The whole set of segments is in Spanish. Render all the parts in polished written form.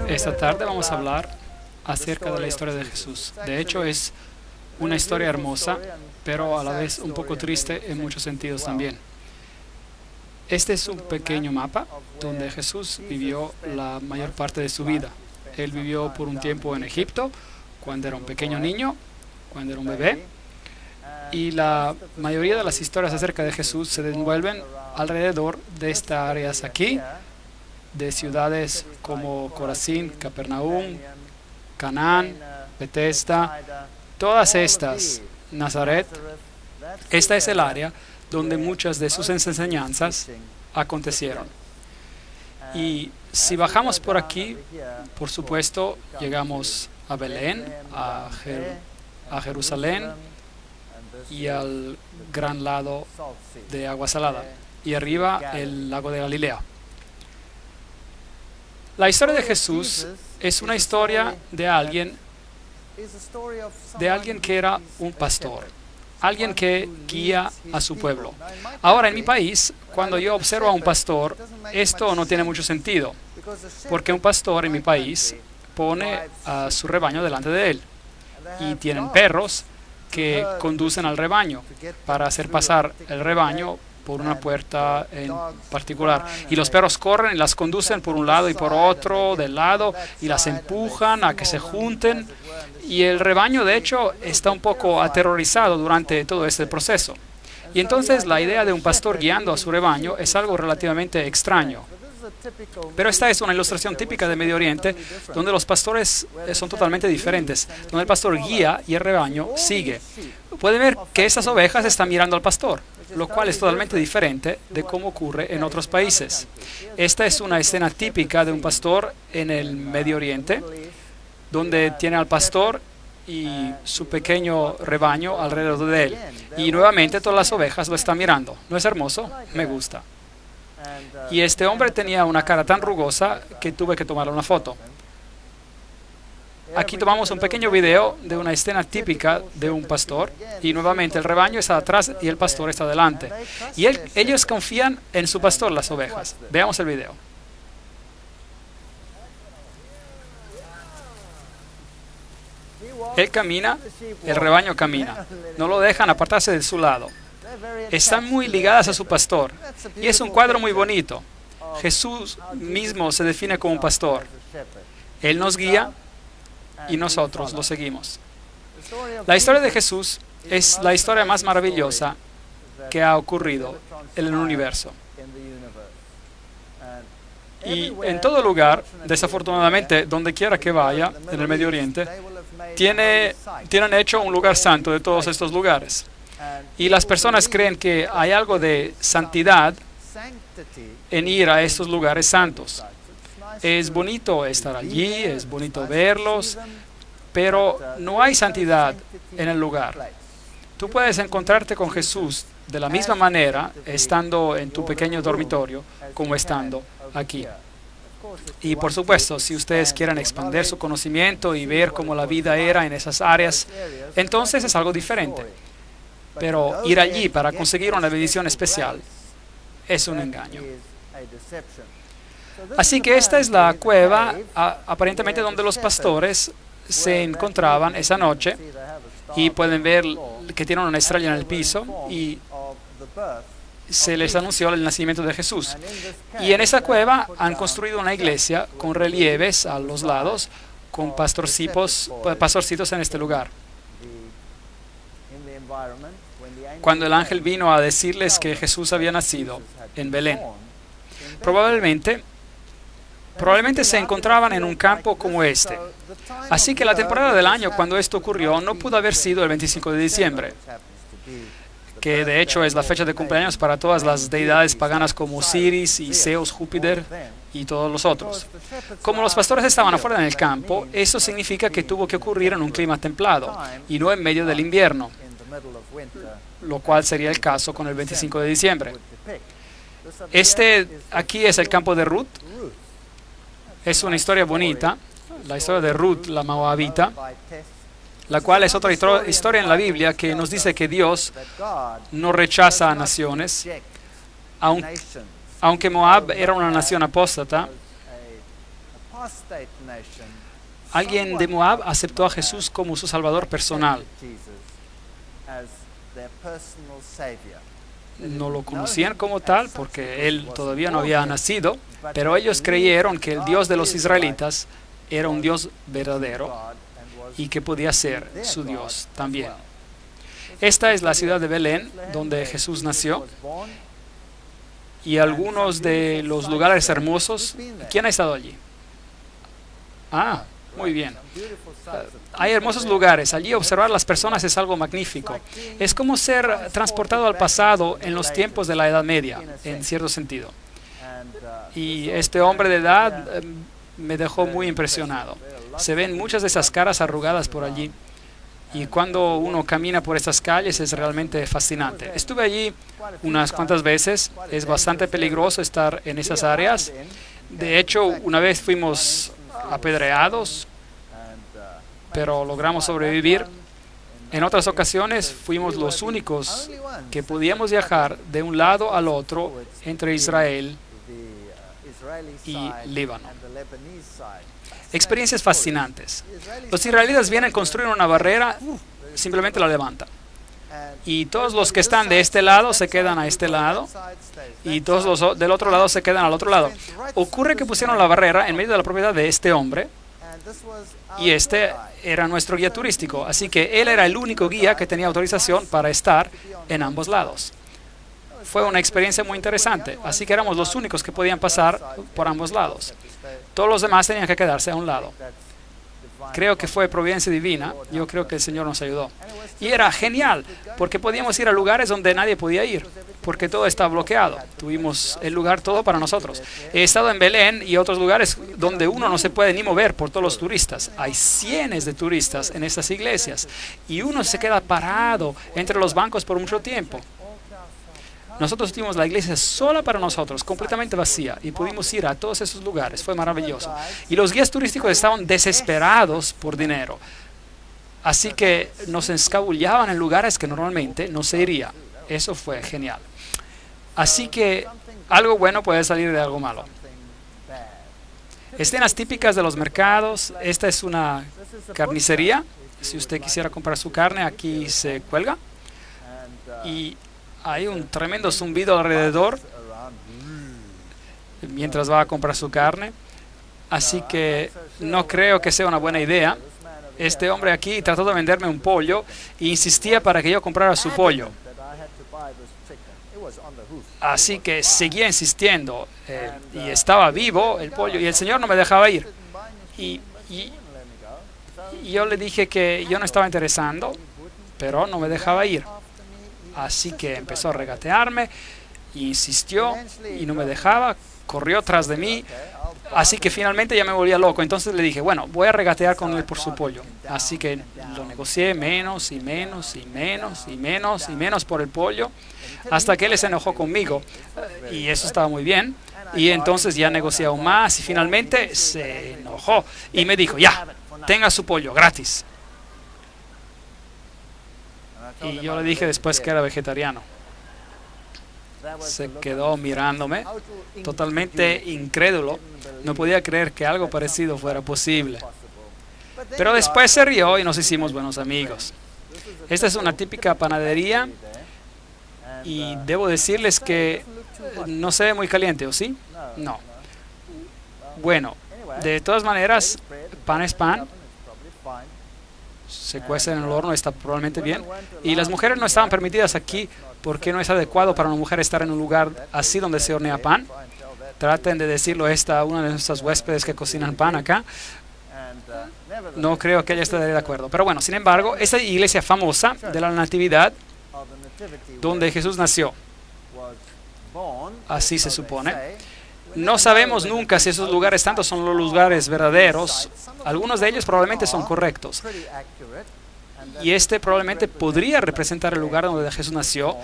Esta tarde vamos a hablar acerca de la historia de Jesús. De hecho, es una historia hermosa, pero a la vez un poco triste en muchos sentidos también. Este es un pequeño mapa donde Jesús vivió la mayor parte de su vida. Él vivió por un tiempo en Egipto, cuando era un pequeño niño, cuando era un bebé. Y la mayoría de las historias acerca de Jesús se desenvuelven alrededor de estas áreas aquí, de ciudades como Corazín, Capernaum, Canaán, Betesda, todas estas, Nazaret. Esta es el área donde muchas de sus enseñanzas acontecieron. Y si bajamos por aquí, por supuesto, llegamos a Belén, a Jerusalén y al gran lado de agua salada. Y arriba el lago de Galilea. La historia de Jesús es una historia de alguien que era un pastor, alguien que guía a su pueblo. Ahora, en mi país, cuando yo observo a un pastor, esto no tiene mucho sentido, porque un pastor en mi país pone a su rebaño delante de él, y tienen perros que conducen al rebaño para hacer pasar el rebaño por una puerta en particular. Y los perros corren y las conducen por un lado y por otro del lado y las empujan a que se junten. Y el rebaño, de hecho, está un poco aterrorizado durante todo este proceso. Y entonces la idea de un pastor guiando a su rebaño es algo relativamente extraño. Pero esta es una ilustración típica de Medio Oriente, donde los pastores son totalmente diferentes, donde el pastor guía y el rebaño sigue. Pueden ver que estas ovejas están mirando al pastor, lo cual es totalmente diferente de cómo ocurre en otros países. Esta es una escena típica de un pastor en el Medio Oriente, donde tiene al pastor y su pequeño rebaño alrededor de él. Y nuevamente todas las ovejas lo están mirando. ¿No es hermoso? Me gusta. Y este hombre tenía una cara tan rugosa que tuve que tomarle una foto. Aquí tomamos un pequeño video de una escena típica de un pastor, y nuevamente el rebaño está atrás y el pastor está delante. Y ellos confían en su pastor, las ovejas. Veamos el video. Él camina, el rebaño camina. No lo dejan apartarse de su lado. Están muy ligadas a su pastor. Y es un cuadro muy bonito. Jesús mismo se define como un pastor. Él nos guía y nosotros lo seguimos. La historia de Jesús es la historia más maravillosa que ha ocurrido en el universo. Y en todo lugar, desafortunadamente, donde quiera que vaya, en el Medio Oriente, tienen hecho un lugar santo de todos estos lugares. Y las personas creen que hay algo de santidad en ir a estos lugares santos. Es bonito estar allí, es bonito verlos, pero no hay santidad en el lugar. Tú puedes encontrarte con Jesús de la misma manera estando en tu pequeño dormitorio como estando aquí. Y por supuesto, si ustedes quieren expandir su conocimiento y ver cómo la vida era en esas áreas, entonces es algo diferente. Pero ir allí para conseguir una bendición especial es un engaño. Así que esta es la cueva, aparentemente donde los pastores se encontraban esa noche, y pueden ver que tienen una estrella en el piso y se les anunció el nacimiento de Jesús. Y en esa cueva han construido una iglesia con relieves a los lados, con pastorcitos en este lugar. Cuando el ángel vino a decirles que Jesús había nacido en Belén, probablemente se encontraban en un campo como este. Así que la temporada del año cuando esto ocurrió no pudo haber sido el 25 de diciembre, que de hecho es la fecha de cumpleaños para todas las deidades paganas como Osiris y Zeus, Júpiter y todos los otros. Como los pastores estaban afuera en el campo, eso significa que tuvo que ocurrir en un clima templado y no en medio del invierno, lo cual sería el caso con el 25 de diciembre. Este aquí es el campo de Ruth. Es una historia bonita, la historia de Ruth, la moabita, la cual es otra historia en la Biblia que nos dice que Dios no rechaza a naciones, aunque Moab era una nación apóstata. Alguien de Moab aceptó a Jesús como su salvador personal. No lo conocían como tal porque él todavía no había nacido, pero ellos creyeron que el Dios de los israelitas era un Dios verdadero y que podía ser su Dios también. Esta es la ciudad de Belén, donde Jesús nació, y algunos de los lugares hermosos. ¿Quién ha estado allí? Ah, muy bien. Hay hermosos lugares. Allí observar las personas es algo magnífico. Es como ser transportado al pasado en los tiempos de la Edad Media, en cierto sentido. Y este hombre de edad me dejó muy impresionado. Se ven muchas de esas caras arrugadas por allí. Y cuando uno camina por estas calles es realmente fascinante. Estuve allí unas cuantas veces. Es bastante peligroso estar en esas áreas. De hecho, una vez fuimos apedreados, pero logramos sobrevivir. En otras ocasiones fuimos los únicos que podíamos viajar de un lado al otro entre Israel y Líbano. Experiencias fascinantes. Los israelitas vienen a construir una barrera, simplemente la levantan. Y todos los que están de este lado se quedan a este lado, y todos los del otro lado se quedan al otro lado. Ocurre que pusieron la barrera en medio de la propiedad de este hombre, y este era nuestro guía turístico, así que él era el único guía que tenía autorización para estar en ambos lados. Fue una experiencia muy interesante, así que éramos los únicos que podían pasar por ambos lados. Todos los demás tenían que quedarse a un lado. Creo que fue providencia divina. Yo creo que el Señor nos ayudó. Y era genial, porque podíamos ir a lugares donde nadie podía ir, porque todo estaba bloqueado. Tuvimos el lugar todo para nosotros. He estado en Belén y otros lugares donde uno no se puede ni mover por todos los turistas. Hay cientos de turistas en estas iglesias y uno se queda parado entre los bancos por mucho tiempo. Nosotros tuvimos la iglesia sola para nosotros, completamente vacía, y pudimos ir a todos esos lugares. Fue maravilloso. Y los guías turísticos estaban desesperados por dinero. Así que nos escabullaban en lugares que normalmente no se iría. Eso fue genial. Así que algo bueno puede salir de algo malo. Escenas típicas de los mercados. Esta es una carnicería. Si usted quisiera comprar su carne, aquí se cuelga. Y hay un tremendo zumbido alrededor mientras va a comprar su carne. Así que no creo que sea una buena idea. Este hombre aquí trató de venderme un pollo e insistía para que yo comprara su pollo. Así que seguía insistiendo y estaba vivo el pollo y el Señor no me dejaba ir. Y yo le dije que yo no estaba interesando, pero no me dejaba ir. Así que empezó a regatearme, insistió y no me dejaba, corrió tras de mí, así que finalmente ya me volvía loco. Entonces le dije, bueno, voy a regatear con él por su pollo. Así que lo negocié menos y menos y menos y menos y menos por el pollo, hasta que él se enojó conmigo y eso estaba muy bien. Y entonces ya negocié aún más y finalmente se enojó y me dijo, ya, tenga su pollo gratis. Y yo le dije después que era vegetariano. Se quedó mirándome, totalmente incrédulo. No podía creer que algo parecido fuera posible. Pero después se rió y nos hicimos buenos amigos. Esta es una típica panadería y debo decirles que no se ve muy caliente, ¿o sí? No. Bueno, de todas maneras, pan es pan. Se cuece en el horno, está probablemente bien. Y las mujeres no estaban permitidas aquí porque no es adecuado para una mujer estar en un lugar así donde se hornea pan. Traten de decirlo a una de nuestras huéspedes que cocinan pan acá. No creo que ella esté de acuerdo. Pero bueno, sin embargo, esta iglesia famosa de la Natividad, donde Jesús nació, así se supone. No sabemos nunca si esos lugares tanto son los lugares verdaderos. Algunos de ellos probablemente son correctos. Y este probablemente podría representar el lugar donde Jesús nació.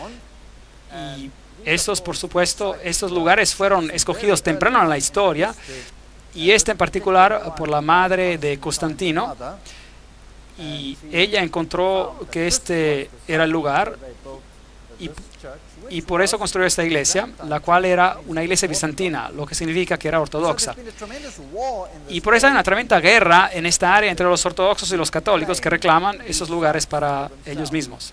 Y estos, por supuesto, estos lugares fueron escogidos temprano en la historia. Y este en particular por la madre de Constantino. Y ella encontró que este era el lugar y, y por eso construyó esta iglesia, la cual era una iglesia bizantina, lo que significa que era ortodoxa. Y por eso hay una tremenda guerra en esta área entre los ortodoxos y los católicos que reclaman esos lugares para ellos mismos.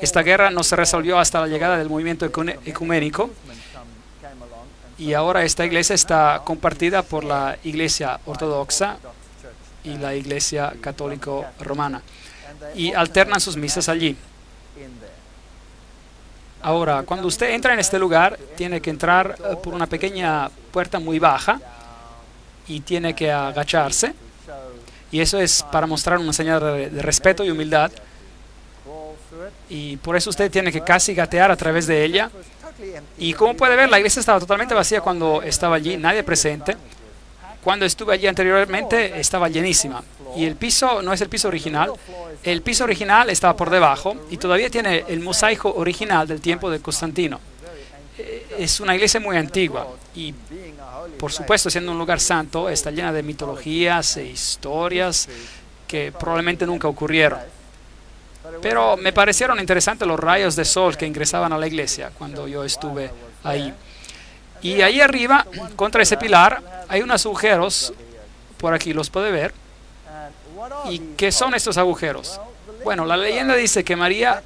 Esta guerra no se resolvió hasta la llegada del movimiento ecuménico, y ahora esta iglesia está compartida por la iglesia ortodoxa y la iglesia católico romana, y alternan sus misas allí. Ahora, cuando usted entra en este lugar, tiene que entrar por una pequeña puerta muy baja y tiene que agacharse, y eso es para mostrar una señal de respeto y humildad, y por eso usted tiene que casi gatear a través de ella. Y como puede ver, la iglesia estaba totalmente vacía cuando estaba allí, nadie presente. Cuando estuve allí anteriormente estaba llenísima, y el piso no es el piso original. El piso original estaba por debajo y todavía tiene el mosaico original del tiempo de Constantino. Es una iglesia muy antigua y, por supuesto, siendo un lugar santo, está llena de mitologías e historias que probablemente nunca ocurrieron. Pero me parecieron interesantes los rayos de sol que ingresaban a la iglesia cuando yo estuve ahí. Y ahí arriba, contra ese pilar, hay unos agujeros, por aquí los puede ver. ¿Y qué son estos agujeros? Bueno, la leyenda dice que María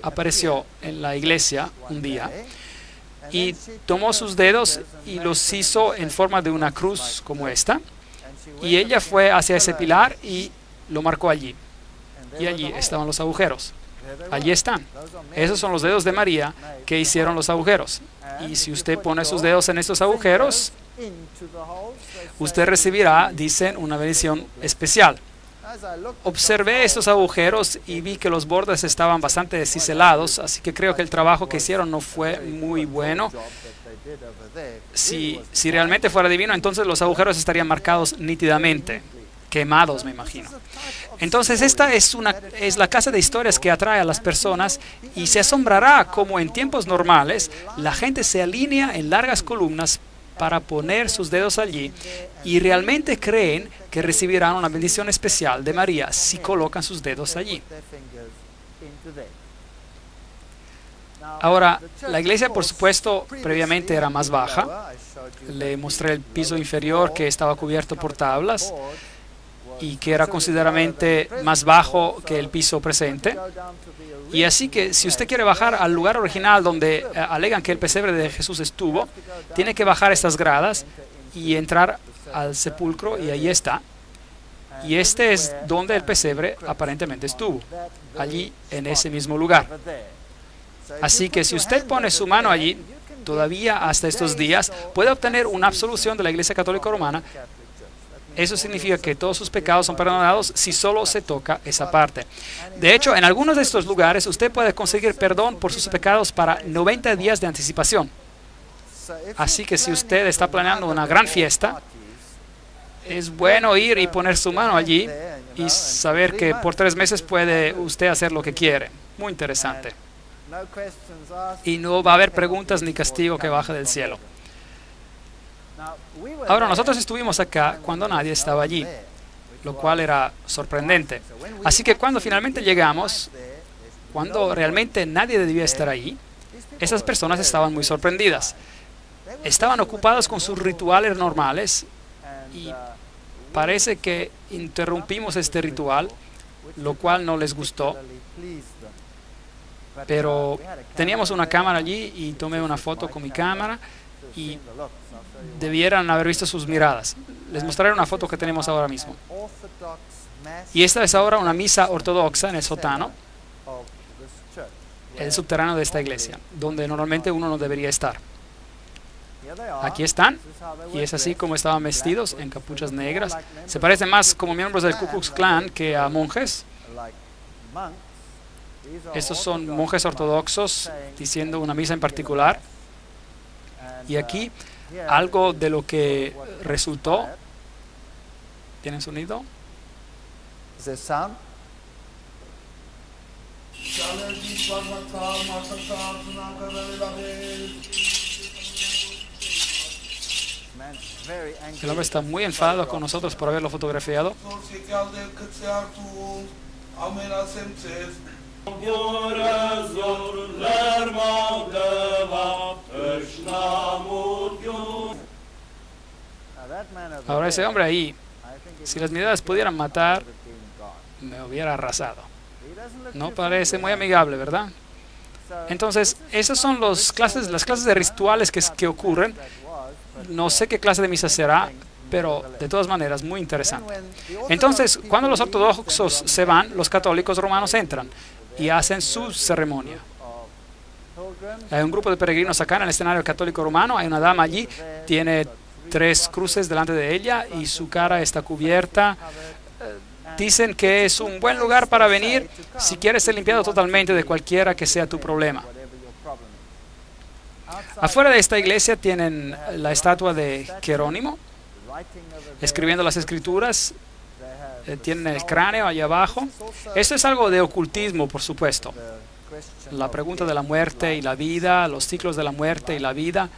apareció en la iglesia un día y tomó sus dedos y los hizo en forma de una cruz como esta, y ella fue hacia ese pilar y lo marcó allí. Y allí estaban los agujeros. Allí están. Esos son los dedos de María que hicieron los agujeros. Y si usted pone sus dedos en estos agujeros, usted recibirá, dicen, una bendición especial. Observé estos agujeros y vi que los bordes estaban bastante ciselados, así que creo que el trabajo que hicieron no fue muy bueno. Si realmente fuera divino, entonces los agujeros estarían marcados nítidamente, quemados, me imagino. Entonces esta es la casa de historias que atrae a las personas, y se asombrará cómo en tiempos normales la gente se alinea en largas columnas para poner sus dedos allí, y realmente creen que recibirán una bendición especial de María si colocan sus dedos allí. Ahora, la iglesia, por supuesto, previamente era más baja. Le mostré el piso inferior, que estaba cubierto por tablas y que era considerablemente más bajo que el piso presente. Y así que si usted quiere bajar al lugar original donde alegan que el pesebre de Jesús estuvo, tiene que bajar estas gradas y entrar al sepulcro, y ahí está. Y este es donde el pesebre aparentemente estuvo, allí en ese mismo lugar. Así que si usted pone su mano allí, todavía hasta estos días, puede obtener una absolución de la Iglesia Católica Romana. Eso significa que todos sus pecados son perdonados si solo se toca esa parte. De hecho, en algunos de estos lugares usted puede conseguir perdón por sus pecados para 90 días de anticipación. Así que si usted está planeando una gran fiesta, es bueno ir y poner su mano allí y saber que por 3 meses puede usted hacer lo que quiere. Muy interesante. Y no va a haber preguntas ni castigo que baje del cielo. Ahora, nosotros estuvimos acá cuando nadie estaba allí, lo cual era sorprendente. Así que cuando finalmente llegamos, cuando realmente nadie debía estar ahí, esas personas estaban muy sorprendidas. Estaban ocupadas con sus rituales normales, y parece que interrumpimos este ritual, lo cual no les gustó. Pero teníamos una cámara allí y tomé una foto con mi cámara, y debieran haber visto sus miradas. Les mostraré una foto que tenemos ahora mismo. Y esta es ahora una misa ortodoxa en el sótano, el subterráneo de esta iglesia, donde normalmente uno no debería estar. Aquí están, y es así como estaban vestidos, en capuchas negras. Se parecen más como miembros del Ku Klux Klan que a monjes. Estos son monjes ortodoxos diciendo una misa en particular. Y aquí, algo de lo que resultó. ¿Tienen sonido? El hombre está muy enfadado con nosotros por haberlo fotografiado. Ahora ese hombre ahí, si las miradas pudieran matar, me hubiera arrasado. No parece muy amigable, ¿verdad? Entonces, esas son las clases de rituales que ocurren. No sé qué clase de misa será, pero de todas maneras, muy interesante. Entonces, cuando los ortodoxos se van, los católicos romanos entran y hacen su ceremonia. Hay un grupo de peregrinos acá en el escenario católico romano. Hay una dama allí, tiene 3 cruces delante de ella y su cara está cubierta. Dicen que es un buen lugar para venir si quieres ser limpiado totalmente de cualquiera que sea tu problema. Afuera de esta iglesia tienen la estatua de Jerónimo, escribiendo las escrituras. Tienen el cráneo allá abajo. Esto es algo de ocultismo, por supuesto. La pregunta de la muerte y la vida, los ciclos de la muerte y la vida.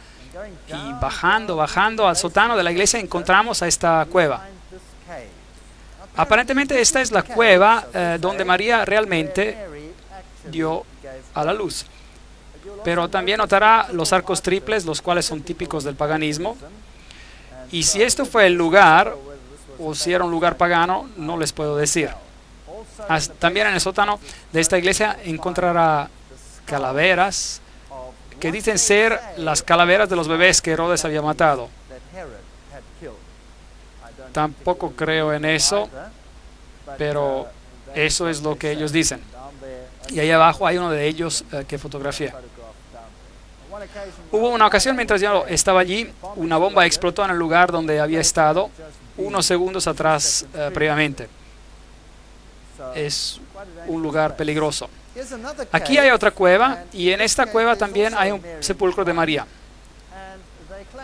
Y bajando al sótano de la iglesia encontramos a esta cueva. Aparentemente esta es la cueva donde María realmente dio a la luz. Pero también notará los arcos triples, los cuales son típicos del paganismo. Y si esto fue el lugar, o si era un lugar pagano, no les puedo decir. También en el sótano de esta iglesia encontrará calaveras que dicen ser las calaveras de los bebés que Herodes había matado. Tampoco creo en eso, pero eso es lo que ellos dicen. Y ahí abajo hay uno de ellos que fotografié. Hubo una ocasión mientras yo estaba allí, una bomba explotó en el lugar donde había estado unos segundos atrás previamente. Es un lugar peligroso. Aquí hay otra cueva y en esta cueva también hay un sepulcro de María.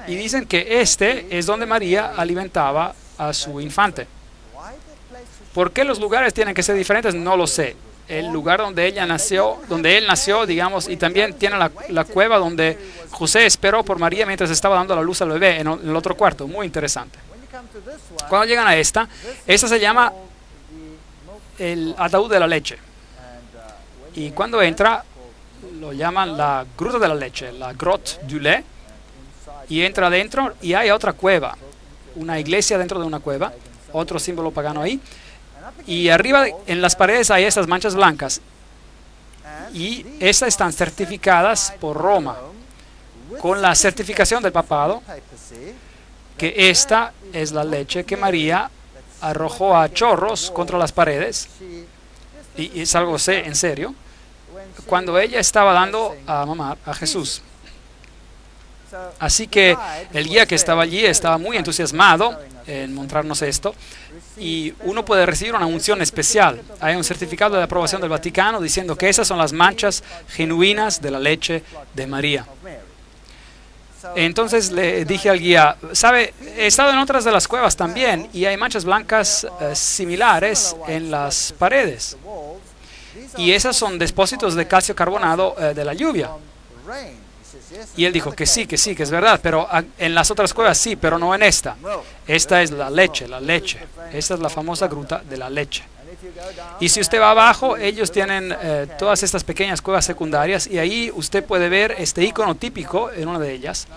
Y dicen que este es donde María alimentaba a su infante. ¿Por qué los lugares tienen que ser diferentes? No lo sé. El lugar donde él nació, digamos, y también tiene la cueva donde José esperó por María mientras estaba dando la luz al bebé en el otro cuarto. Muy interesante. Cuando llegan a esta se llama el ataúd de la leche. Y cuando entra, lo llaman la gruta de la leche, la grotte du lait. Y entra adentro y hay otra cueva, una iglesia dentro de una cueva, otro símbolo pagano ahí. Y arriba en las paredes hay estas manchas blancas. Y estas están certificadas por Roma, con la certificación del papado, que esta es la leche que María arrojó a chorros contra las paredes. Y es algo en serio, cuando ella estaba dando a mamar a Jesús. Así que el guía que estaba allí estaba muy entusiasmado en mostrarnos esto, y uno puede recibir una unción especial. Hay un certificado de aprobación del Vaticano diciendo que esas son las manchas genuinas de la leche de María. Entonces le dije al guía, ¿sabe? He estado en otras de las cuevas también y hay manchas blancas similares en las paredes. Y esas son depósitos de calcio carbonado de la lluvia. Y él dijo que sí, que es verdad, pero en las otras cuevas sí, pero no en esta. Esta es la leche. Esta es la famosa gruta de la leche. Y si usted va abajo, ellos tienen todas estas pequeñas cuevas secundarias y ahí usted puede ver este icono típico en una de ellas.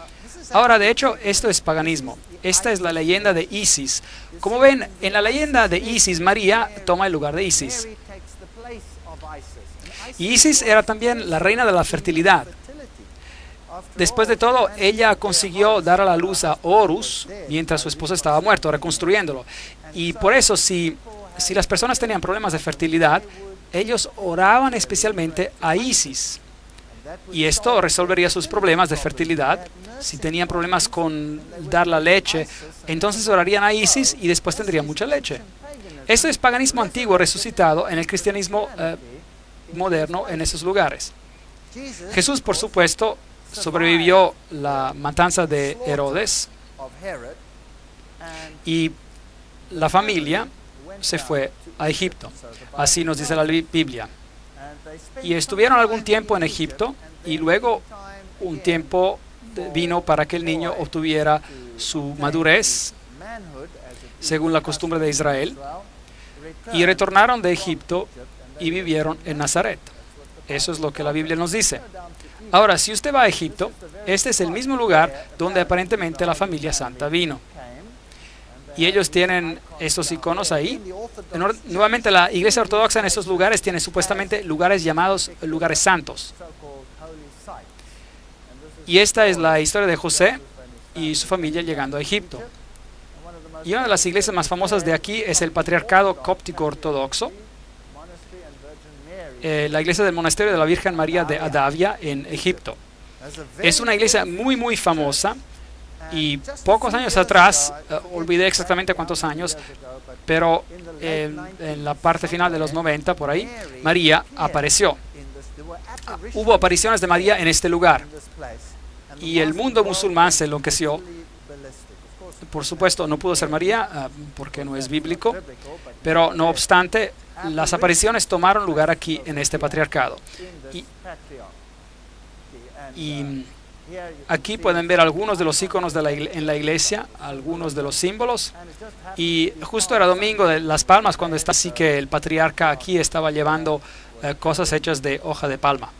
Ahora, de hecho, esto es paganismo. Esta es la leyenda de Isis. Como ven, en la leyenda de Isis, María toma el lugar de Isis. Y Isis era también la reina de la fertilidad. Después de todo, ella consiguió dar a la luz a Horus mientras su esposo estaba muerto, reconstruyéndolo. Y por eso, si las personas tenían problemas de fertilidad, ellos oraban especialmente a Isis. Y esto resolvería sus problemas de fertilidad. Si tenían problemas con dar la leche, entonces orarían a Isis y después tendrían mucha leche. Esto es paganismo antiguo resucitado en el cristianismo moderno en esos lugares. Jesús, por supuesto, sobrevivió la matanza de Herodes y la familia se fue a Egipto. Así nos dice la Biblia. Y estuvieron algún tiempo en Egipto y luego un tiempo vino para que el niño obtuviera su madurez según la costumbre de Israel y retornaron de Egipto y vivieron en Nazaret. Eso es lo que la Biblia nos dice. Ahora, si usted va a Egipto, este es el mismo lugar donde aparentemente la familia santa vino. Y ellos tienen estos iconos ahí. Nuevamente, la iglesia ortodoxa en estos lugares tiene supuestamente lugares llamados lugares santos. Y esta es la historia de José y su familia llegando a Egipto. Y una de las iglesias más famosas de aquí es el Patriarcado Cóptico Ortodoxo, la iglesia del Monasterio de la Virgen María de Adavia en Egipto. Es una iglesia muy, muy famosa. Y pocos años atrás, olvidé exactamente cuántos años, pero en la parte final de los 90, por ahí, María apareció. Hubo apariciones de María en este lugar. Y el mundo musulmán se enloqueció. Por supuesto, no pudo ser María, porque no es bíblico, pero no obstante, las apariciones tomaron lugar aquí en este patriarcado. Y aquí pueden ver algunos de los iconos en la iglesia, algunos de los símbolos. Y justo era domingo de las palmas cuando está así que el patriarca aquí estaba llevando cosas hechas de hoja de palma.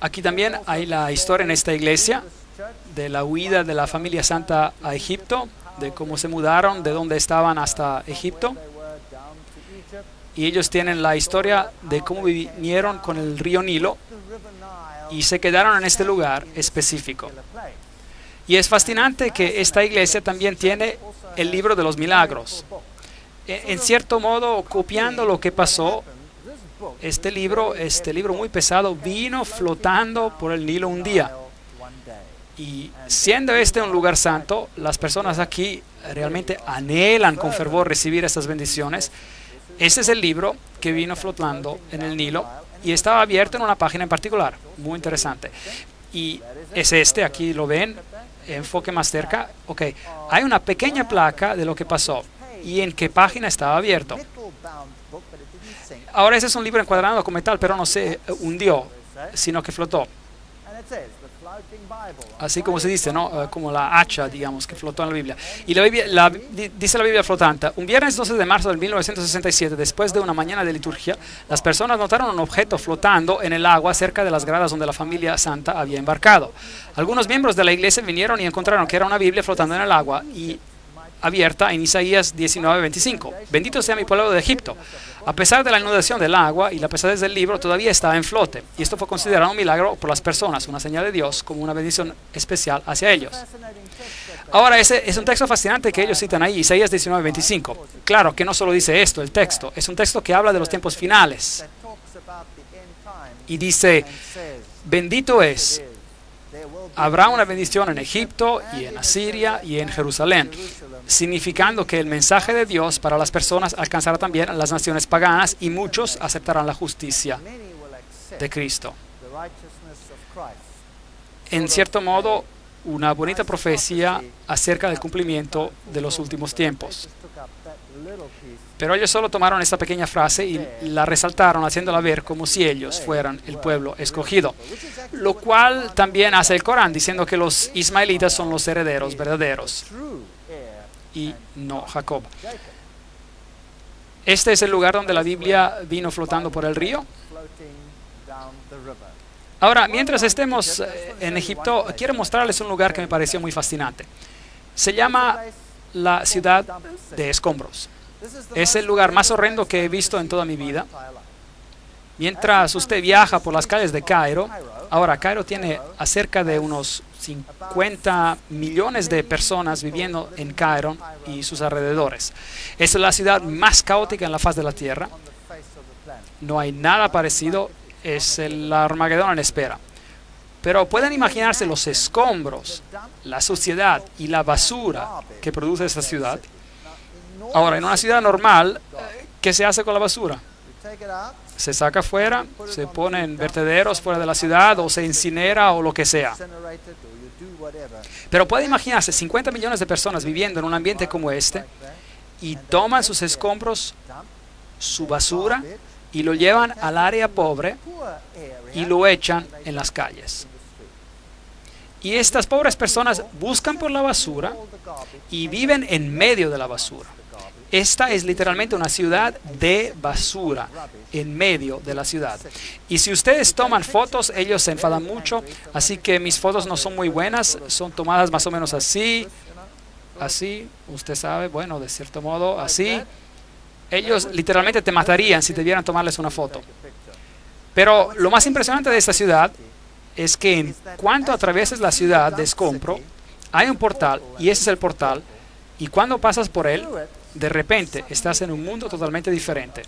Aquí también hay la historia en esta iglesia de la huida de la familia santa a Egipto, de cómo se mudaron, de dónde estaban hasta Egipto. Y ellos tienen la historia de cómo vinieron con el río Nilo y se quedaron en este lugar específico. Y es fascinante que esta iglesia también tiene el libro de los milagros. En cierto modo, copiando lo que pasó, este libro muy pesado vino flotando por el Nilo un día. Y siendo este un lugar santo, las personas aquí realmente anhelan con fervor recibir estas bendiciones. Este es el libro que vino flotando en el Nilo y estaba abierto en una página en particular, muy interesante. Y es este, aquí lo ven, enfoque más cerca. Ok, hay una pequeña placa de lo que pasó y en qué página estaba abierto. Ahora ese es un libro encuadrado como tal, pero no se hundió, sino que flotó. Así como se dice, ¿no? Como la hacha, digamos, que flotó en la Biblia. Y dice la Biblia flotante: un viernes 12 de marzo de 1967, después de una mañana de liturgia, las personas notaron un objeto flotando en el agua cerca de las gradas donde la familia santa había embarcado. Algunos miembros de la iglesia vinieron y encontraron que era una Biblia flotando en el agua y abierta en Isaías 19:25. Bendito sea mi pueblo de Egipto. A pesar de la inundación del agua y la pesadez del libro, todavía estaba en flote. Y esto fue considerado un milagro por las personas, una señal de Dios como una bendición especial hacia ellos. Ahora, ese es un texto fascinante que ellos citan ahí, Isaías 19:25. Claro que no solo dice esto, el texto. Es un texto que habla de los tiempos finales. Y dice: bendito es. Habrá una bendición en Egipto y en Asiria y en Jerusalén, significando que el mensaje de Dios para las personas alcanzará también a las naciones paganas y muchos aceptarán la justicia de Cristo. En cierto modo, una bonita profecía acerca del cumplimiento de los últimos tiempos. Pero ellos solo tomaron esta pequeña frase y la resaltaron, haciéndola ver como si ellos fueran el pueblo escogido. Lo cual también hace el Corán, diciendo que los ismaelitas son los herederos verdaderos y no Jacob. Este es el lugar donde la Biblia vino flotando por el río. Ahora, mientras estemos en Egipto, quiero mostrarles un lugar que me pareció muy fascinante. Se llama la ciudad de escombros. Es el lugar más horrendo que he visto en toda mi vida. Mientras usted viaja por las calles de Cairo, ahora Cairo tiene acerca de unos 50 millones de personas viviendo en Cairo y sus alrededores. Es la ciudad más caótica en la faz de la tierra. No hay nada parecido. Es el Armagedón en espera. Pero pueden imaginarse los escombros, la suciedad y la basura que produce esa ciudad. Ahora, en una ciudad normal, ¿qué se hace con la basura? Se saca fuera, se pone en vertederos fuera de la ciudad o se incinera o lo que sea. Pero puede imaginarse 50 millones de personas viviendo en un ambiente como este y toman sus escombros, su basura y lo llevan al área pobre y lo echan en las calles. Y estas pobres personas buscan por la basura y viven en medio de la basura. Esta es literalmente una ciudad de basura en medio de la ciudad. Y si ustedes toman fotos, ellos se enfadan mucho, así que mis fotos no son muy buenas, son tomadas más o menos así, usted sabe, bueno, de cierto modo, así. Ellos literalmente te matarían si te vieran tomarles una foto. Pero lo más impresionante de esta ciudad es que en cuanto atravieses la ciudad de escombro, hay un portal, y ese es el portal, y cuando pasas por él, de repente estás en un mundo totalmente diferente.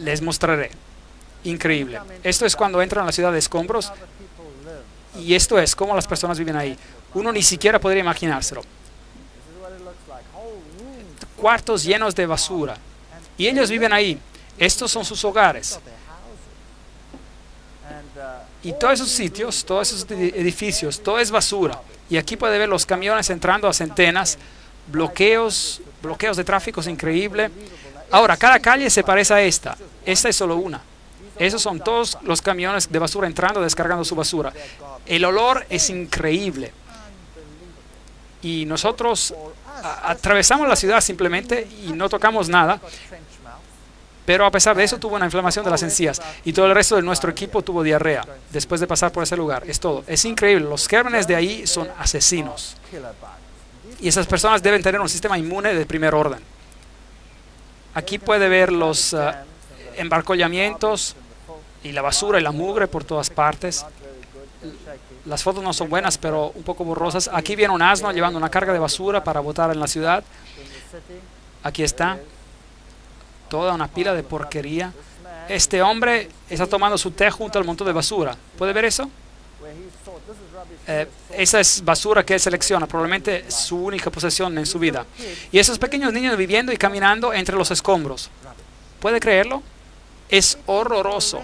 Les mostraré. Increíble. Esto es cuando entran a la ciudad de escombros, y esto es cómo las personas viven ahí. Uno ni siquiera podría imaginárselo. Cuartos llenos de basura. Y ellos viven ahí. Estos son sus hogares. Y todos esos sitios, todos esos edificios, todo es basura. Y aquí puede ver los camiones entrando a centenas, bloqueos de tráfico es increíble. Ahora, cada calle se parece a esta. Esta es solo una. Esos son todos los camiones de basura entrando, descargando su basura. El olor es increíble. Y nosotros atravesamos la ciudad simplemente y no tocamos nada. Pero a pesar de eso tuvo una inflamación de las encías y todo el resto de nuestro equipo tuvo diarrea después de pasar por ese lugar. Es todo. Es increíble. Los gérmenes de ahí son asesinos. Y esas personas deben tener un sistema inmune de primer orden. Aquí puede ver los embarcollamientos y la basura y la mugre por todas partes. Las fotos no son buenas, pero un poco borrosas. Aquí viene un asno llevando una carga de basura para botar en la ciudad. Aquí está. Toda una pila de porquería. Este hombre está tomando su té junto al montón de basura. ¿Puede ver eso? Esa es basura que él selecciona, probablemente su única posesión en su vida. Y esos pequeños niños viviendo y caminando entre los escombros. ¿Puede creerlo? Es horroroso.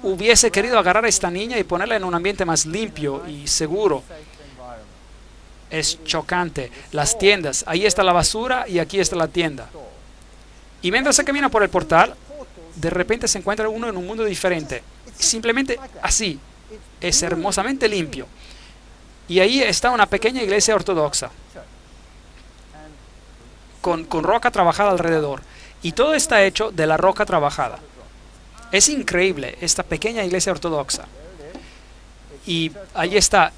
Hubiese querido agarrar a esta niña y ponerla en un ambiente más limpio y seguro. Es chocante. Las tiendas, ahí está la basura y aquí está la tienda. Y mientras se camina por el portal, de repente se encuentra uno en un mundo diferente. Simplemente así. Es hermosamente limpio. Y ahí está una pequeña iglesia ortodoxa. Con roca trabajada alrededor. Y todo está hecho de la roca trabajada. Es increíble esta pequeña iglesia ortodoxa. Y ahí está.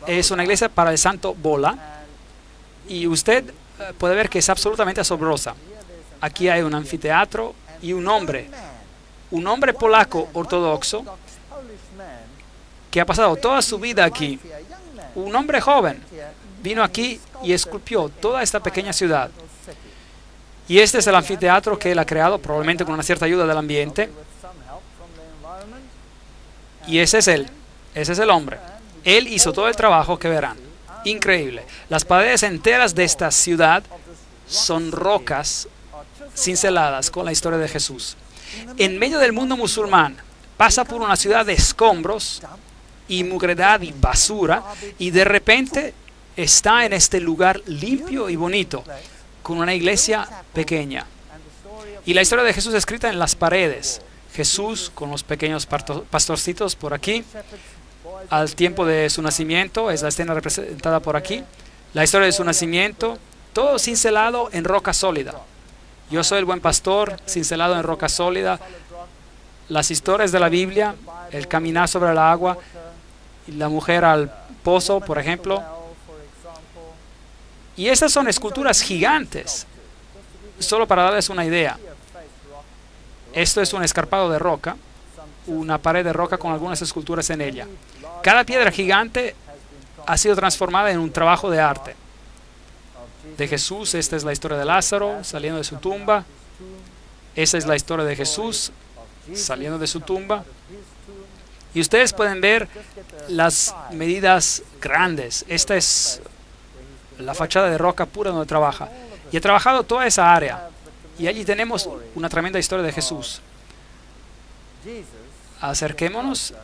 Es una iglesia para el santo Bola. Y usted puede ver que es absolutamente asombrosa. Aquí hay un anfiteatro y un hombre polaco ortodoxo que ha pasado toda su vida aquí. Un hombre joven vino aquí y esculpió toda esta pequeña ciudad. Y este es el anfiteatro que él ha creado, probablemente con una cierta ayuda del ambiente. Y ese es él. Ese es el hombre. Él hizo todo el trabajo que verán. Increíble. Las paredes enteras de esta ciudad son rocas cinceladas con la historia de Jesús. En medio del mundo musulmán, pasa por una ciudad de escombros y mugredad y basura, y de repente está en este lugar limpio y bonito, con una iglesia pequeña. Y la historia de Jesús escrita en las paredes. Jesús con los pequeños pastorcitos por aquí, al tiempo de su nacimiento, es la escena representada por aquí. La historia de su nacimiento, todo cincelado en roca sólida. Yo soy el buen pastor, cincelado en roca sólida. Las historias de la Biblia, el caminar sobre el agua, y la mujer al pozo, por ejemplo. Y estas son esculturas gigantes. Solo para darles una idea. Esto es un escarpado de roca, una pared de roca con algunas esculturas en ella. Cada piedra gigante ha sido transformada en un trabajo de arte. De Jesús, esta es la historia de Lázaro saliendo de su tumba. Esta es la historia de Jesús saliendo de su tumba. Y ustedes pueden ver las medidas grandes. Esta es la fachada de roca pura donde trabaja. Y ha trabajado toda esa área. Y allí tenemos una tremenda historia de Jesús. Acerquémonos.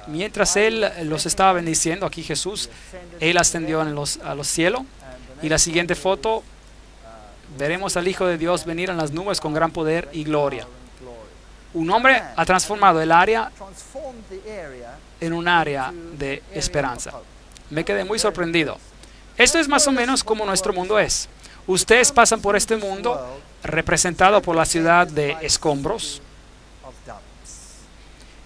Mientras Él los estaba bendiciendo, aquí Jesús, Él ascendió a los cielos. Y la siguiente foto, veremos al Hijo de Dios venir en las nubes con gran poder y gloria. Un hombre ha transformado el área en un área de esperanza. Me quedé muy sorprendido. Esto es más o menos como nuestro mundo es. Ustedes pasan por este mundo representado por la ciudad de escombros,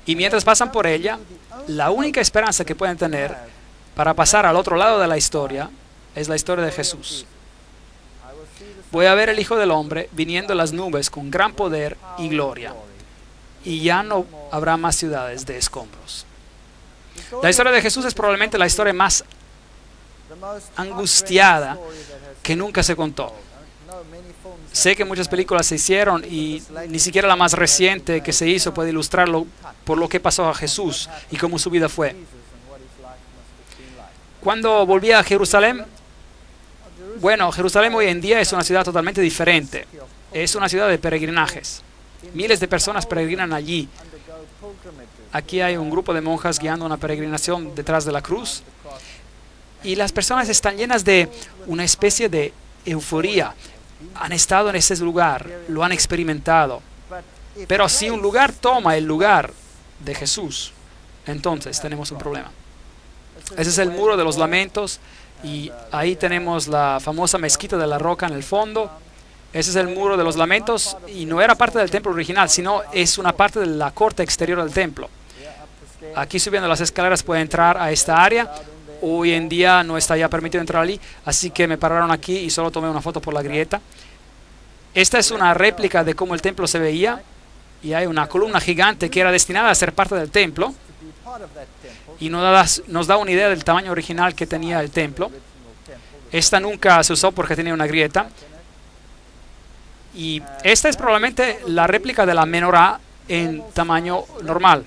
y mientras pasan por ella, la única esperanza que pueden tener para pasar al otro lado de la historia es la historia de Jesús. Voy a ver el Hijo del Hombre viniendo en las nubes con gran poder y gloria, y ya no habrá más ciudades de escombros. La historia de Jesús es probablemente la historia más angustiada que nunca se contó. Sé que muchas películas se hicieron y ni siquiera la más reciente que se hizo puede ilustrarlo por lo que pasó a Jesús y cómo su vida fue. Cuando volví a Jerusalén, bueno, Jerusalén hoy en día es una ciudad totalmente diferente. Es una ciudad de peregrinajes. Miles de personas peregrinan allí. Aquí hay un grupo de monjas guiando una peregrinación detrás de la cruz. Y las personas están llenas de una especie de euforía. Han estado en ese lugar, lo han experimentado. Pero si un lugar toma el lugar de Jesús, entonces tenemos un problema. Ese es el Muro de los Lamentos, y ahí tenemos la famosa Mezquita de la Roca en el fondo. Ese es el Muro de los Lamentos, y no era parte del templo original, sino es una parte de la corte exterior del templo. Aquí subiendo las escaleras puede entrar a esta área. Hoy en día no está ya permitido entrar allí, así que me pararon aquí y solo tomé una foto por la grieta. Esta es una réplica de cómo el templo se veía, y hay una columna gigante que era destinada a ser parte del templo, y nos da una idea del tamaño original que tenía el templo. Esta nunca se usó porque tenía una grieta, y esta es probablemente la réplica de la menorá en tamaño normal.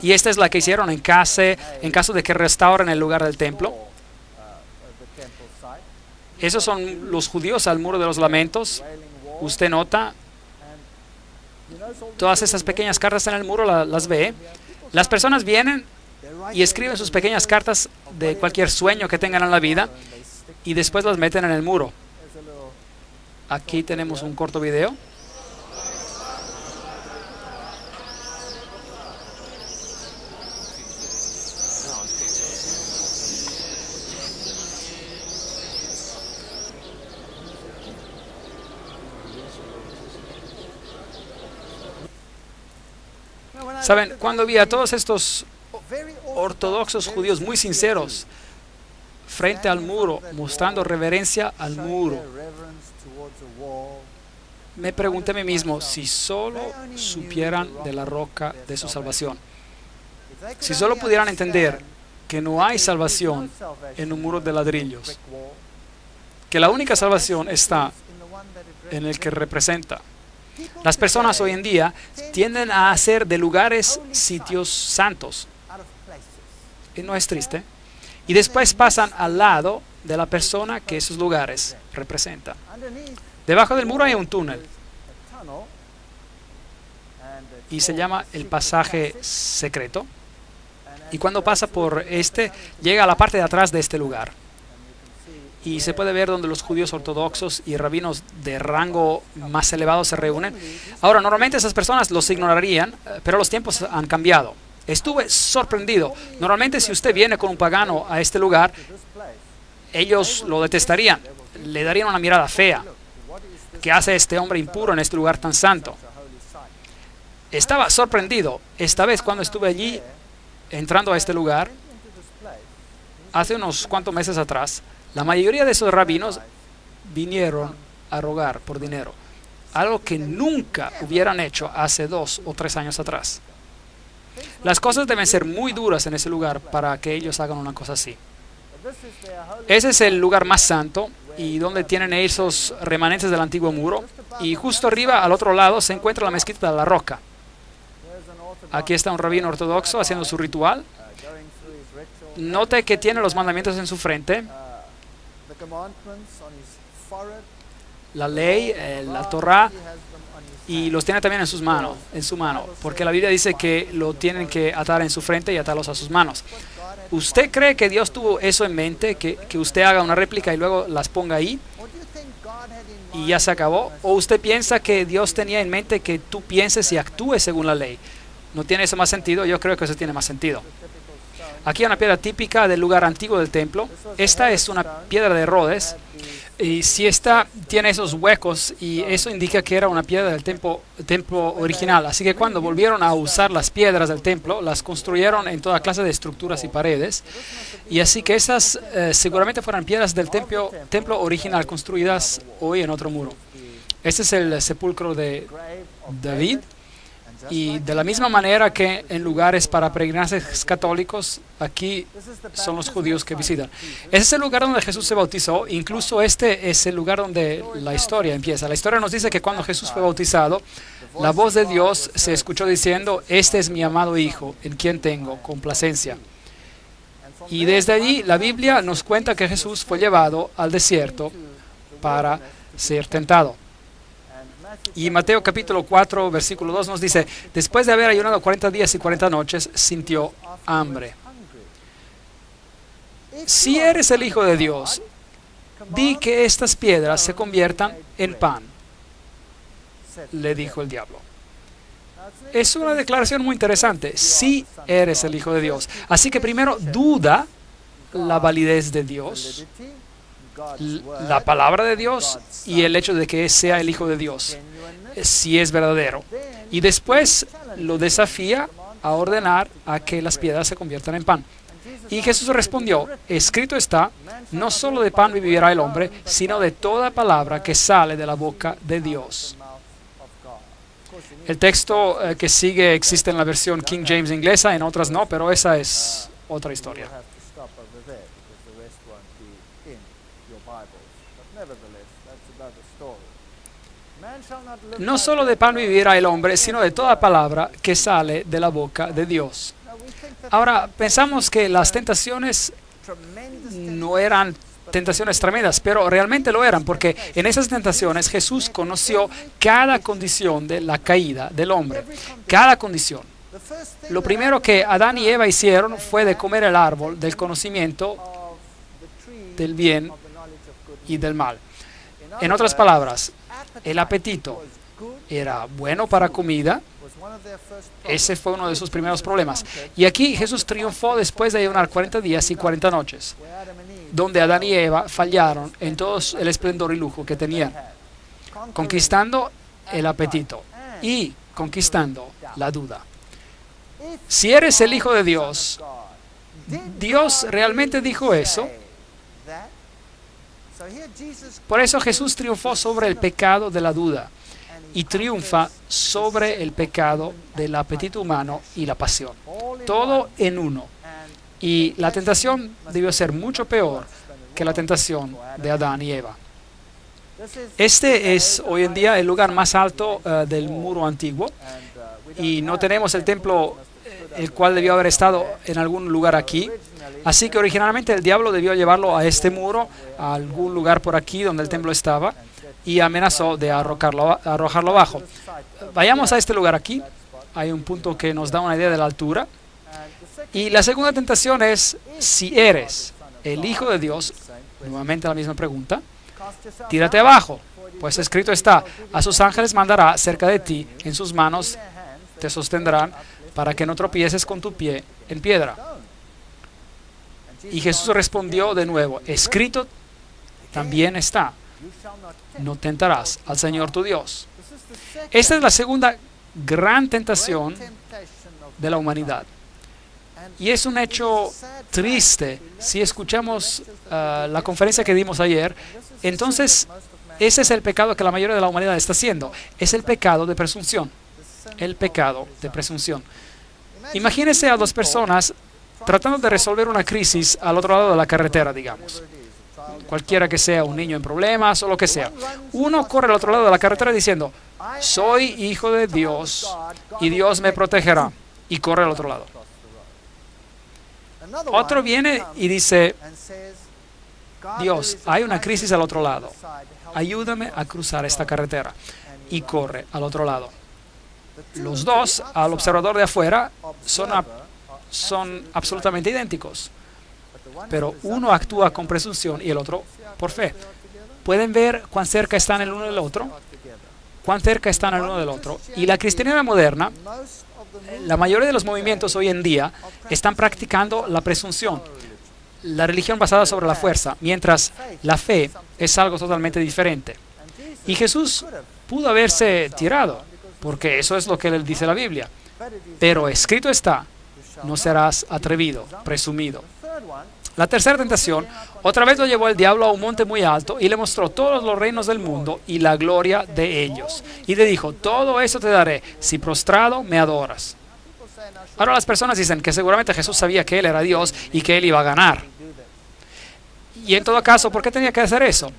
Y esta es la que hicieron en caso de que restauren el lugar del templo. Esos son los judíos al Muro de los Lamentos. Usted nota todas esas pequeñas cartas en el muro, las ve. Las personas vienen y escriben sus pequeñas cartas de cualquier sueño que tengan en la vida y después las meten en el muro. Aquí tenemos un corto video. Saben, cuando vi a todos estos ortodoxos judíos muy sinceros frente al muro, mostrando reverencia al muro, me pregunté a mí mismo si solo supieran de la roca de su salvación, si solo pudieran entender que no hay salvación en un muro de ladrillos, que la única salvación está en el que representa. Las personas hoy en día tienden a hacer de lugares sitios santos. Y no es triste. Y después pasan al lado de la persona que esos lugares representan. Debajo del muro hay un túnel. Y se llama el pasaje secreto. Y cuando pasa por este, llega a la parte de atrás de este lugar. Y se puede ver donde los judíos ortodoxos y rabinos de rango más elevado se reúnen. Ahora, normalmente esas personas los ignorarían, pero los tiempos han cambiado. Estuve sorprendido. Normalmente si usted viene con un pagano a este lugar, ellos lo detestarían, le darían una mirada fea. ¿Qué hace este hombre impuro en este lugar tan santo? Estaba sorprendido. Esta vez cuando estuve allí, entrando a este lugar, hace unos cuantos meses atrás, la mayoría de esos rabinos vinieron a rogar por dinero, algo que nunca hubieran hecho hace 2 o 3 años atrás. Las cosas deben ser muy duras en ese lugar para que ellos hagan una cosa así. Ese es el lugar más santo y donde tienen esos remanentes del antiguo muro, y justo arriba, al otro lado, se encuentra la mezquita de la roca. Aquí está un rabino ortodoxo haciendo su ritual. Note que tiene los mandamientos en su frente, la ley, la Torá, y los tiene también en su mano, porque la Biblia dice que lo tienen que atar en su frente y atarlos a sus manos. ¿Usted cree que Dios tuvo eso en mente, que usted haga una réplica y luego las ponga ahí y ya se acabó? ¿O usted piensa que Dios tenía en mente que tú pienses y actúes según la ley? ¿No tiene eso más sentido? Yo creo que eso tiene más sentido. Aquí hay una piedra típica del lugar antiguo del templo. Esta es una piedra de Rhodes. Y si esta tiene esos huecos, y eso indica que era una piedra del templo original. Así que cuando volvieron a usar las piedras del templo, las construyeron en toda clase de estructuras y paredes. Y así que esas seguramente fueron piedras del templo original construidas hoy en otro muro. Este es el sepulcro de David. Y de la misma manera que en lugares para peregrinos católicos, aquí son los judíos que visitan. Ese es el lugar donde Jesús se bautizó. Incluso este es el lugar donde la historia empieza. La historia nos dice que cuando Jesús fue bautizado, la voz de Dios se escuchó diciendo: este es mi amado Hijo, en quien tengo complacencia. Y desde allí la Biblia nos cuenta que Jesús fue llevado al desierto para ser tentado. Y Mateo capítulo 4, versículo 2 nos dice: después de haber ayunado 40 días y 40 noches, sintió hambre. Si eres el Hijo de Dios, di que estas piedras se conviertan en pan, le dijo el diablo. Es una declaración muy interesante. Si eres el Hijo de Dios. Así que primero duda la validez de Dios, la palabra de Dios y el hecho de que sea el Hijo de Dios, si es verdadero. Y después lo desafía a ordenar a que las piedras se conviertan en pan. Y Jesús respondió: escrito está, no solo de pan vivirá el hombre, sino de toda palabra que sale de la boca de Dios. El texto que sigue existe en la versión King James inglesa, en otras no, pero esa es otra historia. No solo de pan vivirá el hombre, sino de toda palabra que sale de la boca de Dios. Ahora, pensamos que las tentaciones no eran tentaciones tremendas, pero realmente lo eran, porque en esas tentaciones Jesús conoció cada condición de la caída del hombre. Cada condición. Lo primero que Adán y Eva hicieron fue de comer el árbol del conocimiento del bien y del mal. En otras palabras, el apetito era bueno para comida. Ese fue uno de sus primeros problemas. Y aquí Jesús triunfó después de ayunar 40 días y 40 noches, donde Adán y Eva fallaron en todo el esplendor y lujo que tenían, conquistando el apetito y conquistando la duda. Si eres el Hijo de Dios, ¿Dios realmente dijo eso? Por eso Jesús triunfó sobre el pecado de la duda y triunfa sobre el pecado del apetito humano y la pasión. Todo en uno. Y la tentación debió ser mucho peor que la tentación de Adán y Eva. Este es hoy en día el lugar más alto del muro antiguo, y no tenemos el templo, el cual debió haber estado en algún lugar aquí. Así que originalmente el diablo debió llevarlo a este muro, a algún lugar por aquí donde el templo estaba, y amenazó de arrojarlo abajo. Vayamos a este lugar aquí. Hay un punto que nos da una idea de la altura. Y la segunda tentación es: si eres el Hijo de Dios, nuevamente la misma pregunta, tírate abajo, pues escrito está: a sus ángeles mandará cerca de ti, en sus manos te sostendrán, para que no tropieces con tu pie en piedra. Y Jesús respondió de nuevo: escrito también está, no tentarás al Señor tu Dios. Esta es la segunda gran tentación de la humanidad. Y es un hecho triste. Si escuchamos la conferencia que dimos ayer, entonces ese es el pecado que la mayoría de la humanidad está haciendo. Es el pecado de presunción. El pecado de presunción. Imagínense a dos personas tratando de resolver una crisis al otro lado de la carretera, digamos. Cualquiera que sea, un niño en problemas o lo que sea. Uno corre al otro lado de la carretera diciendo: soy hijo de Dios y Dios me protegerá. Y corre al otro lado. Otro viene y dice: Dios, hay una crisis al otro lado. Ayúdame a cruzar esta carretera. Y corre al otro lado. Los dos, al observador de afuera, son absolutamente idénticos. Pero uno actúa con presunción y el otro por fe. ¿Pueden ver cuán cerca están el uno del otro? ¿Cuán cerca están el uno del otro? Y la cristiandad moderna, la mayoría de los movimientos hoy en día están practicando la presunción. la religión basada sobre la fuerza, mientras la fe es algo totalmente diferente. Y Jesús pudo haberse tirado, porque eso es lo que él dice la Biblia. Pero escrito está, no serás atrevido, presumido. La tercera tentación, otra vez lo llevó el diablo a un monte muy alto y le mostró todos los reinos del mundo y la gloria de ellos. Y le dijo, todo eso te daré si prostrado me adoras. Ahora las personas dicen que seguramente Jesús sabía que él era Dios y que él iba a ganar. Y en todo caso, ¿por qué tenía que hacer eso?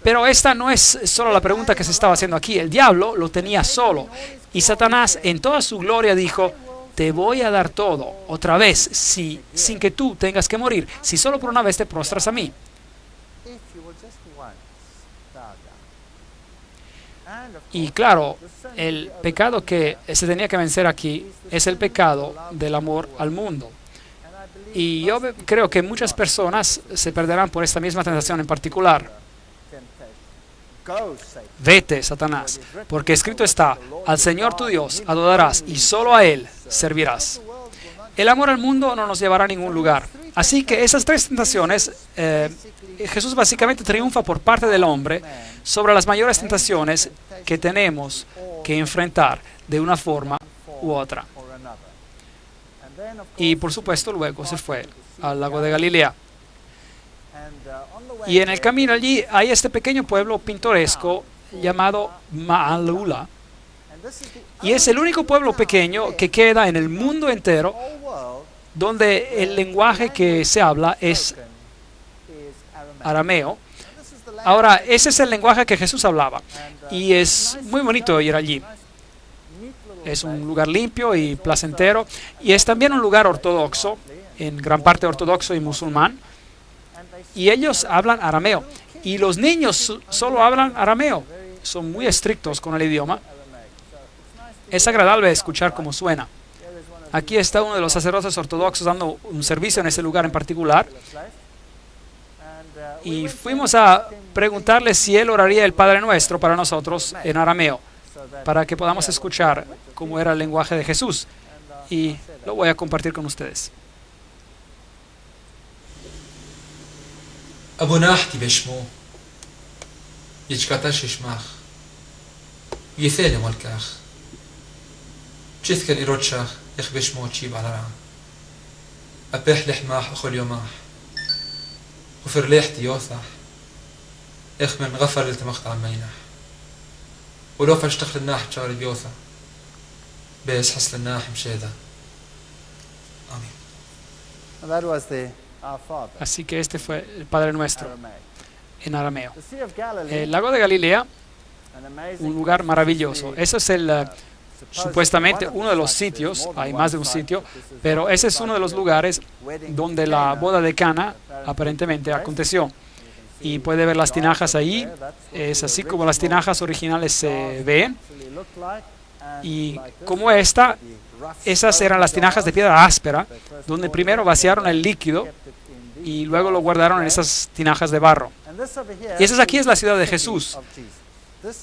Pero esta no es solo la pregunta que se estaba haciendo aquí. El diablo lo tenía solo. Y Satanás en toda su gloria dijo, te voy a dar todo, otra vez, sin que tú tengas que morir, si solo por una vez te prostras a mí. Y claro, el pecado que se tenía que vencer aquí es el pecado del amor al mundo. Y yo creo que muchas personas se perderán por esta misma tentación en particular. Vete, Satanás, porque escrito está, al Señor tu Dios adorarás y solo a Él servirás. El amor al mundo no nos llevará a ningún lugar. Así que esas tres tentaciones, Jesús básicamente triunfa por parte del hombre sobre las mayores tentaciones que tenemos que enfrentar de una forma u otra. Y por supuesto luego se fue al lago de Galilea. Y en el camino allí hay este pequeño pueblo pintoresco llamado Maalula. Y es el único pueblo pequeño que queda en el mundo entero donde el lenguaje que se habla es arameo. Ahora, ese es el lenguaje que Jesús hablaba. Y es muy bonito ir allí. Es un lugar limpio y placentero. Y es también un lugar ortodoxo, en gran parte ortodoxo y musulmán. Y ellos hablan arameo. Y los niños solo hablan arameo. Son muy estrictos con el idioma. Es agradable escuchar cómo suena. Aquí está uno de los sacerdotes ortodoxos dando un servicio en ese lugar en particular. Y fuimos a preguntarle si él oraría el Padre Nuestro para nosotros en arameo, para que podamos escuchar cómo era el lenguaje de Jesús. Y lo voy a compartir con ustedes. أبوناحتي بشمو يجكتش شماخ يثالي مالكاخ جثكن إيروتشاخ يخ بشمو تشيب على رعا أبيح لحماح أخو اليوماح وفرليحتي يوثح إخ من غفر التمخت عن مينح ولو فاشتخل الناح بشاري بيوثا بيس حصل الناح مشيدا آمين. Así que este fue el Padre Nuestro en arameo. El lago de Galilea, un lugar maravilloso. Ese es supuestamente uno de los sitios, hay más de un sitio, pero ese es uno de los lugares donde la boda de Cana aparentemente aconteció. Y puede ver las tinajas ahí, es así como las tinajas originales se ven. Y como esas eran las tinajas de piedra áspera, donde primero vaciaron el líquido y luego lo guardaron en esas tinajas de barro. Y esa aquí es la ciudad de Jesús.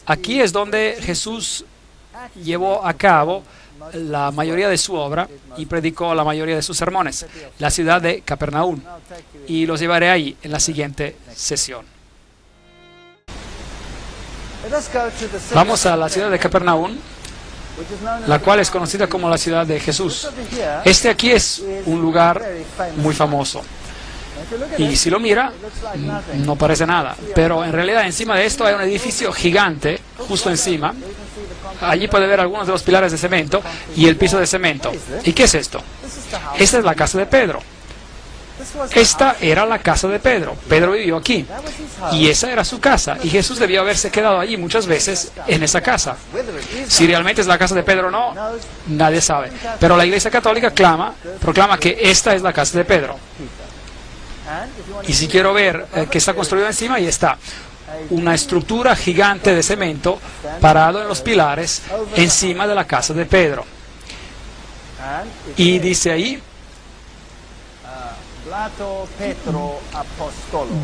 Aquí es donde Jesús llevó a cabo la mayoría de su obra y predicó la mayoría de sus sermones, la ciudad de Capernaum. Y los llevaré ahí en la siguiente sesión. Vamos a la ciudad de Capernaum, la cual es conocida como la ciudad de Jesús. Este aquí es un lugar muy famoso. Y si lo mira, no parece nada. Pero en realidad encima de esto hay un edificio gigante, justo encima. Allí puede ver algunos de los pilares de cemento y el piso de cemento. ¿Y qué es esto? Esta es la casa de Pedro. Esta era la casa de Pedro. Pedro vivió aquí. Y esa era su casa. Y Jesús debió haberse quedado allí muchas veces en esa casa. Si realmente es la casa de Pedro o no, nadie sabe. Pero la Iglesia Católica proclama que esta es la casa de Pedro. Y si quiero ver que está construido encima, ahí está. Una estructura gigante de cemento parado en los pilares encima de la casa de Pedro. Y dice ahí,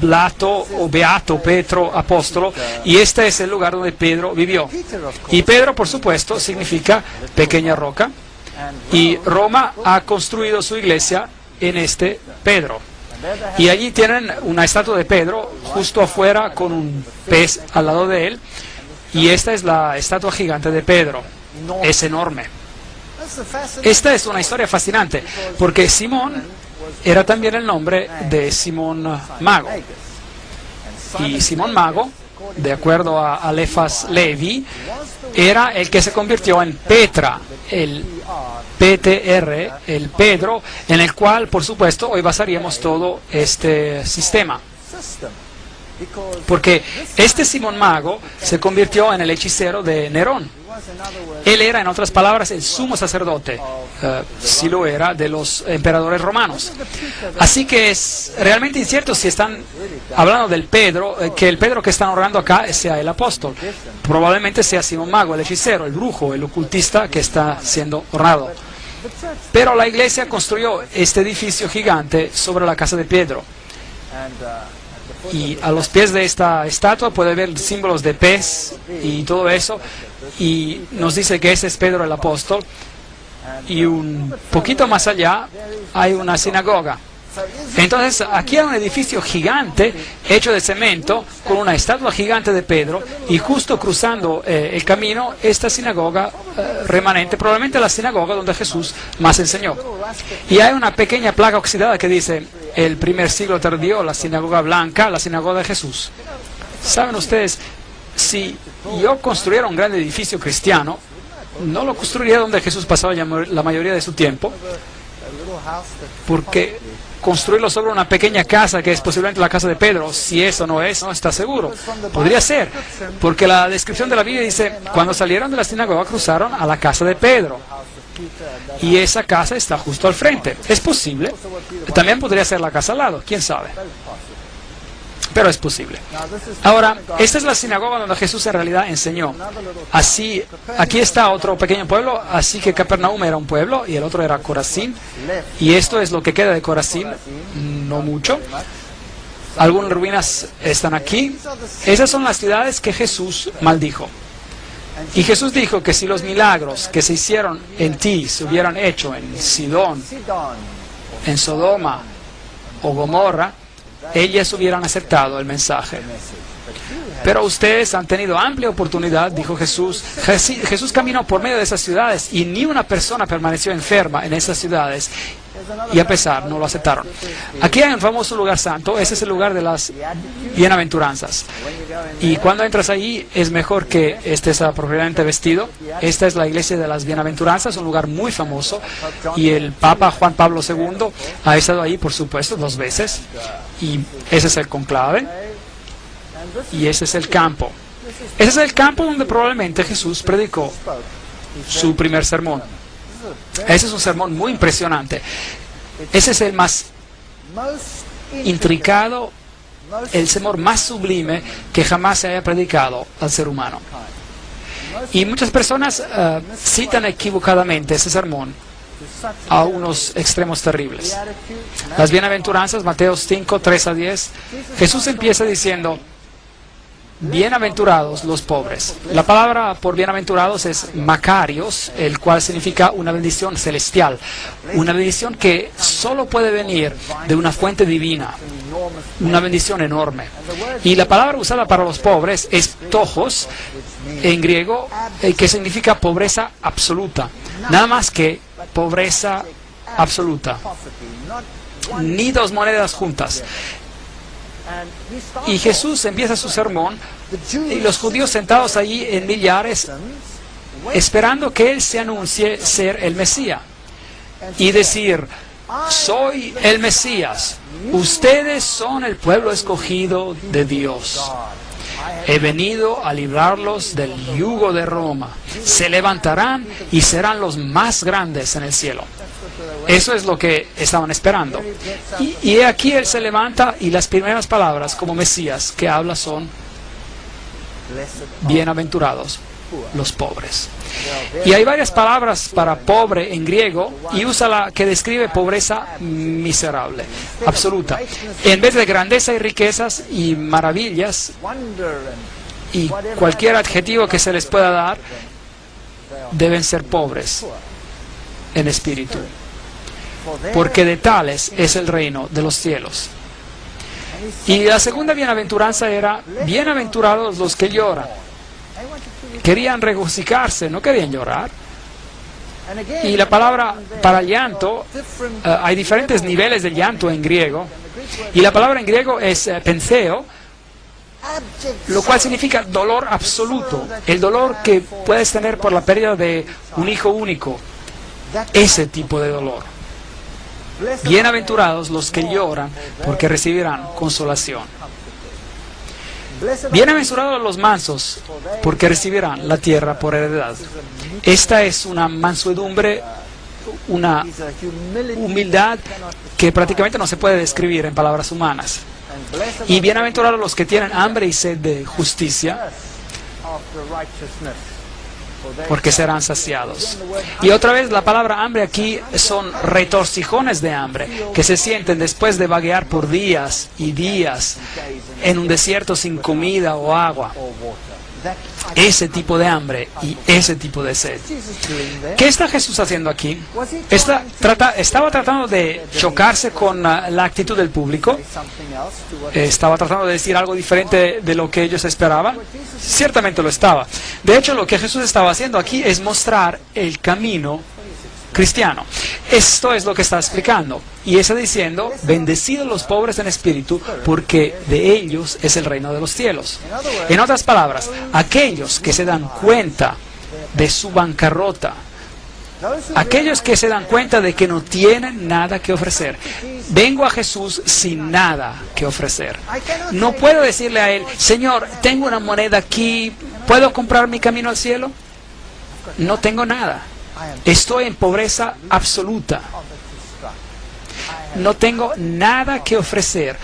Blato o Beato Petro Apóstolo, y este es el lugar donde Pedro vivió. Y Pedro, por supuesto, significa pequeña roca, y Roma ha construido su iglesia en este Pedro. Y allí tienen una estatua de Pedro justo afuera con un pez al lado de él. Y esta es la estatua gigante de Pedro. Es enorme. Esta es una historia fascinante, porque Simón era también el nombre de Simón Mago. Y Simón Mago, de acuerdo a Alefas Levi, era el que se convirtió en Petra, el PTR, el Pedro, en el cual, por supuesto, hoy basaríamos todo este sistema. Porque este Simón Mago se convirtió en el hechicero de Nerón. Él era, en otras palabras, el sumo sacerdote, si lo era, de los emperadores romanos. Así que es realmente incierto si están hablando del Pedro, que el Pedro que están honrando acá sea el apóstol. Probablemente sea Simón Mago, el hechicero, el brujo, el ocultista que está siendo honrado. Pero la iglesia construyó este edificio gigante sobre la casa de Pedro. Y a los pies de esta estatua puede ver símbolos de pez y todo eso. Y nos dice que ese es Pedro el apóstol. Y un poquito más allá hay una sinagoga. Entonces aquí hay un edificio gigante hecho de cemento con una estatua gigante de Pedro, y justo cruzando el camino esta sinagoga remanente, probablemente la sinagoga donde Jesús más enseñó. Y hay una pequeña placa oxidada que dice: el primer siglo tardío, la sinagoga blanca, la sinagoga de Jesús. ¿Saben ustedes? Si yo construyera un gran edificio cristiano, no lo construiría donde Jesús pasaba la mayoría de su tiempo, porque construirlo sobre una pequeña casa, que es posiblemente la casa de Pedro, si eso no es, no está seguro. Podría ser, porque la descripción de la Biblia dice: cuando salieron de la sinagoga cruzaron a la casa de Pedro. Y esa casa está justo al frente. Es posible. También podría ser la casa al lado, quién sabe. Pero es posible. Ahora, esta es la sinagoga donde Jesús en realidad enseñó. Así, aquí está otro pequeño pueblo, así que Capernaum era un pueblo y el otro era Corazín. Y esto es lo que queda de Corazín, no mucho. Algunas ruinas están aquí. Esas son las ciudades que Jesús maldijo. Y Jesús dijo que si los milagros que se hicieron en ti se hubieran hecho en Sidón, en Sodoma o Gomorra, ellas hubieran aceptado el mensaje. Pero ustedes han tenido amplia oportunidad, dijo Jesús. Jesús caminó por medio de esas ciudades y ni una persona permaneció enferma en esas ciudades, y a pesar no lo aceptaron. Aquí hay un famoso lugar santo. Ese es el lugar de las bienaventuranzas, y cuando entras allí es mejor que estés apropiadamente vestido. Esta es la iglesia de las bienaventuranzas, un lugar muy famoso, y el Papa Juan Pablo II ha estado ahí, por supuesto, 2 veces, y ese es el conclave, y ese es el campo. Ese es el campo donde probablemente Jesús predicó su primer sermón. Ese es un sermón muy impresionante. Ese es el más intricado, el sermón más sublime que jamás se haya predicado al ser humano. Y muchas personas citan equivocadamente ese sermón a unos extremos terribles. Las bienaventuranzas, Mateo 5, 3-10, Jesús empieza diciendo: bienaventurados los pobres. La palabra por bienaventurados es Macarios, el cual significa una bendición celestial, una bendición que solo puede venir de una fuente divina, una bendición enorme. Y la palabra usada para los pobres es ptojos, en griego, que significa pobreza absoluta. Nada más que pobreza absoluta. Ni 2 monedas juntas. Y Jesús empieza su sermón, y los judíos sentados allí en millares, esperando que Él se anuncie ser el Mesías, y decir: soy el Mesías, ustedes son el pueblo escogido de Dios. He venido a librarlos del yugo de Roma. Se levantarán y serán los más grandes en el cielo. Eso es lo que estaban esperando. Y aquí Él se levanta, y las primeras palabras como Mesías que habla son: bienaventurados los pobres. Y hay varias palabras para pobre en griego, y usa la que describe pobreza miserable, absoluta. En vez de grandeza y riquezas y maravillas y cualquier adjetivo que se les pueda dar, deben ser pobres en espíritu. porque de tales es el reino de los cielos. Y la segunda bienaventuranza era, bienaventurados los que lloran. Querían regocijarse, no querían llorar. Y la palabra para llanto, hay diferentes niveles de llanto en griego. Y la palabra en griego es penseo, lo cual significa dolor absoluto. El dolor que puedes tener por la pérdida de un hijo único. Ese tipo de dolor. Bienaventurados los que lloran, porque recibirán consolación. Bienaventurados los mansos, porque recibirán la tierra por heredad. Esta es una mansedumbre, una humildad que prácticamente no se puede describir en palabras humanas. Y bienaventurados los que tienen hambre y sed de justicia, porque serán saciados. Y otra vez la palabra hambre aquí son retorcijones de hambre que se sienten después de vaguear por días y días en un desierto sin comida o agua. Ese tipo de hambre y ese tipo de sed. ¿Qué está Jesús haciendo aquí? Estaba tratando de chocarse con la actitud del público. Estaba tratando de decir algo diferente de lo que ellos esperaban. Ciertamente lo estaba. De hecho, lo que Jesús estaba haciendo aquí es mostrar el camino cristiano. Esto es lo que está explicando. Y está diciendo, bendecidos los pobres en espíritu, porque de ellos es el reino de los cielos. En otras palabras, aquellos que se dan cuenta de su bancarrota, aquellos que se dan cuenta de que no tienen nada que ofrecer. Vengo a Jesús sin nada que ofrecer. No puedo decirle a Él, Señor, tengo una moneda aquí, ¿puedo comprar mi camino al cielo? No tengo nada. Estoy en pobreza absoluta. No tengo nada que ofrecer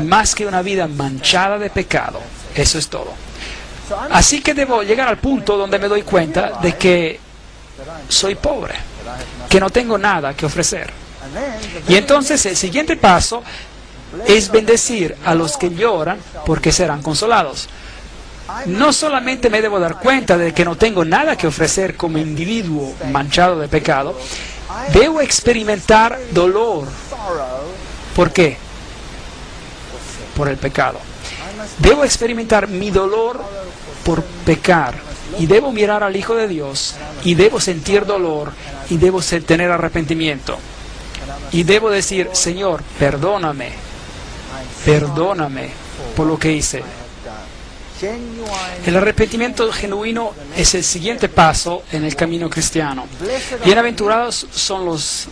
más que una vida manchada de pecado. Eso es todo. Así que debo llegar al punto donde me doy cuenta de que soy pobre, que no tengo nada que ofrecer. Y entonces el siguiente paso es bendecir a los que lloran porque serán consolados. No solamente me debo dar cuenta de que no tengo nada que ofrecer como individuo manchado de pecado, debo experimentar dolor. ¿Por qué? Por el pecado. Debo experimentar mi dolor por pecar y debo mirar al Hijo de Dios y debo sentir dolor y debo tener arrepentimiento. Y debo decir, Señor, perdóname por lo que hice. El arrepentimiento genuino es el siguiente paso en el camino cristiano. Bienaventurados son los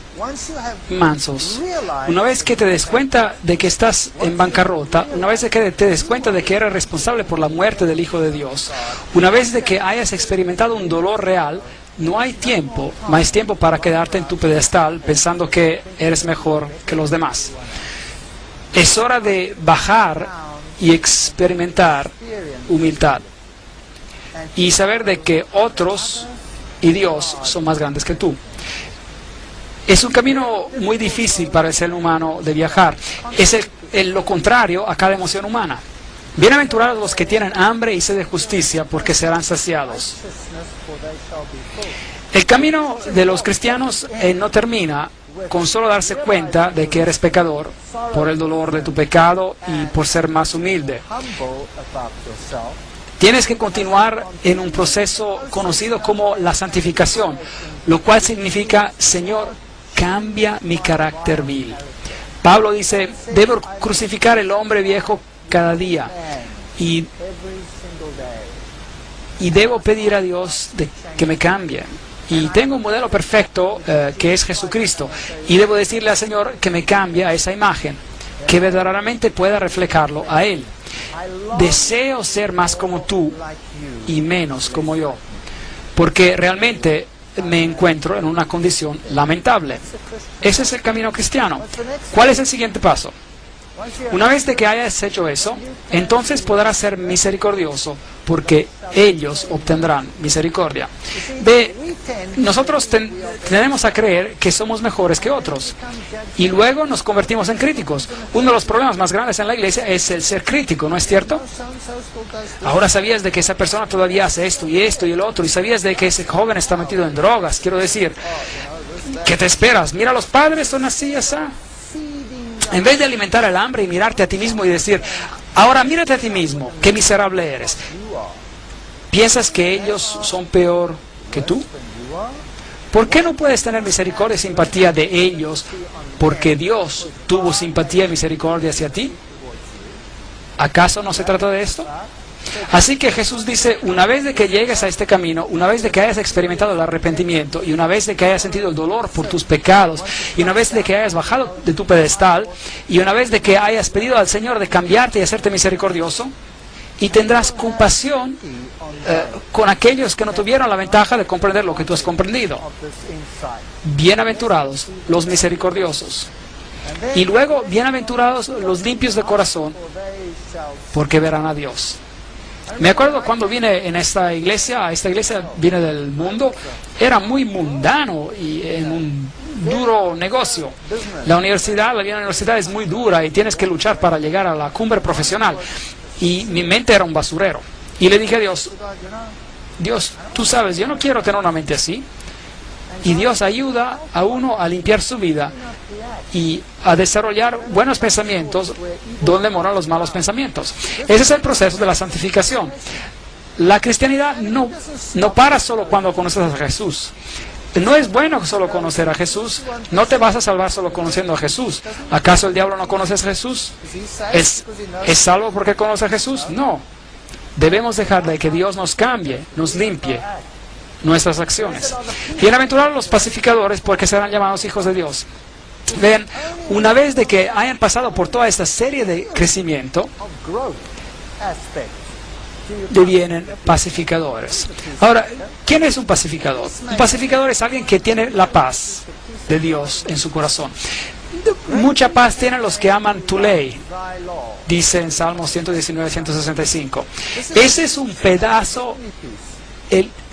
mansos. Una vez que te des cuenta de que estás en bancarrota, una vez que te des cuenta de que eres responsable por la muerte del Hijo de Dios, una vez de que hayas experimentado un dolor real, no hay tiempo, más tiempo para quedarte en tu pedestal pensando que eres mejor que los demás. Es hora de bajar y experimentar humildad y saber de que otros y Dios son más grandes que tú. Es un camino muy difícil para el ser humano de viajar. Es lo contrario a cada emoción humana. Bienaventurados los que tienen hambre y sed de justicia, porque serán saciados. El camino de los cristianos no termina con solo darse cuenta de que eres pecador por el dolor de tu pecado y por ser más humilde. Tienes que continuar en un proceso conocido como la santificación, lo cual significa, Señor, cambia mi carácter vil. Pablo dice, debo crucificar el hombre viejo cada día y debo pedir a Dios que me cambie. Y tengo un modelo perfecto que es Jesucristo. Y debo decirle al Señor que me cambie a esa imagen, que verdaderamente pueda reflejarlo a Él. Deseo ser más como tú y menos como yo, porque realmente me encuentro en una condición lamentable. Ese es el camino cristiano. ¿Cuál es el siguiente paso? Una vez de que hayas hecho eso, entonces podrás ser misericordioso, porque ellos obtendrán misericordia. Nosotros tenemos a creer que somos mejores que otros y luego nos convertimos en críticos. Uno de los problemas más grandes en la iglesia es el ser crítico, ¿no es cierto? Ahora sabías de que esa persona todavía hace esto y el otro, y sabías de que ese joven está metido en drogas. Quiero decir, ¿Qué te esperas? Mira, los padres son así, así. En vez de alimentar el hambre y mirarte a ti mismo y decir, ahora mírate a ti mismo, qué miserable eres. ¿Piensas que ellos son peor que tú? ¿Por qué no puedes tener misericordia y simpatía de ellos porque Dios tuvo simpatía y misericordia hacia ti? ¿Acaso no se trata de esto? Así que Jesús dice, una vez de que llegues a este camino, una vez de que hayas experimentado el arrepentimiento y una vez de que hayas sentido el dolor por tus pecados y una vez de que hayas bajado de tu pedestal y una vez de que hayas pedido al Señor de cambiarte y hacerte misericordioso, y tendrás compasión con aquellos que no tuvieron la ventaja de comprender lo que tú has comprendido. Bienaventurados los misericordiosos. Y luego, bienaventurados los limpios de corazón, porque verán a Dios. Me acuerdo cuando vine a esta iglesia vine del mundo, era muy mundano y en un duro negocio. La vida en la universidad es muy dura y tienes que luchar para llegar a la cumbre profesional. Y mi mente era un basurero. Y le dije a Dios, Dios, tú sabes, yo no quiero tener una mente así. Y Dios ayuda a uno a limpiar su vida y a desarrollar buenos pensamientos donde moran los malos pensamientos. Ese es el proceso de la santificación. La cristianidad no para solo cuando conoces a Jesús. No es bueno solo conocer a Jesús. No te vas a salvar solo conociendo a Jesús. ¿Acaso el diablo no conoce a Jesús? ¿Es salvo porque conoce a Jesús? No. Debemos dejar de que Dios nos cambie, nos limpie nuestras acciones. Bienaventurados los pacificadores, porque serán llamados hijos de Dios. Ven, una vez de que hayan pasado por toda esta serie de crecimiento, devienen pacificadores. Ahora, ¿quién es un pacificador? Un pacificador es alguien que tiene la paz de Dios en su corazón. Mucha paz tienen los que aman tu ley, dice en Salmos 119, 165. Ese es un pedazo,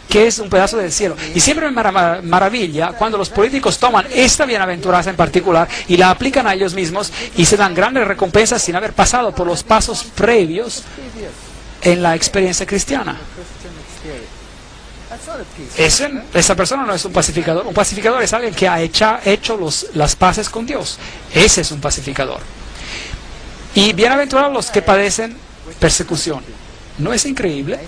que es un pedazo del cielo. Y siempre me maravilla cuando los políticos toman esta bienaventuranza en particular y la aplican a ellos mismos y se dan grandes recompensas sin haber pasado por los pasos previos en la experiencia cristiana. Esa persona no es un pacificador. Un pacificador es alguien que ha hecho las paces con Dios. Ese es un pacificador. Y bienaventurados los que padecen persecución. ¿No es increíble?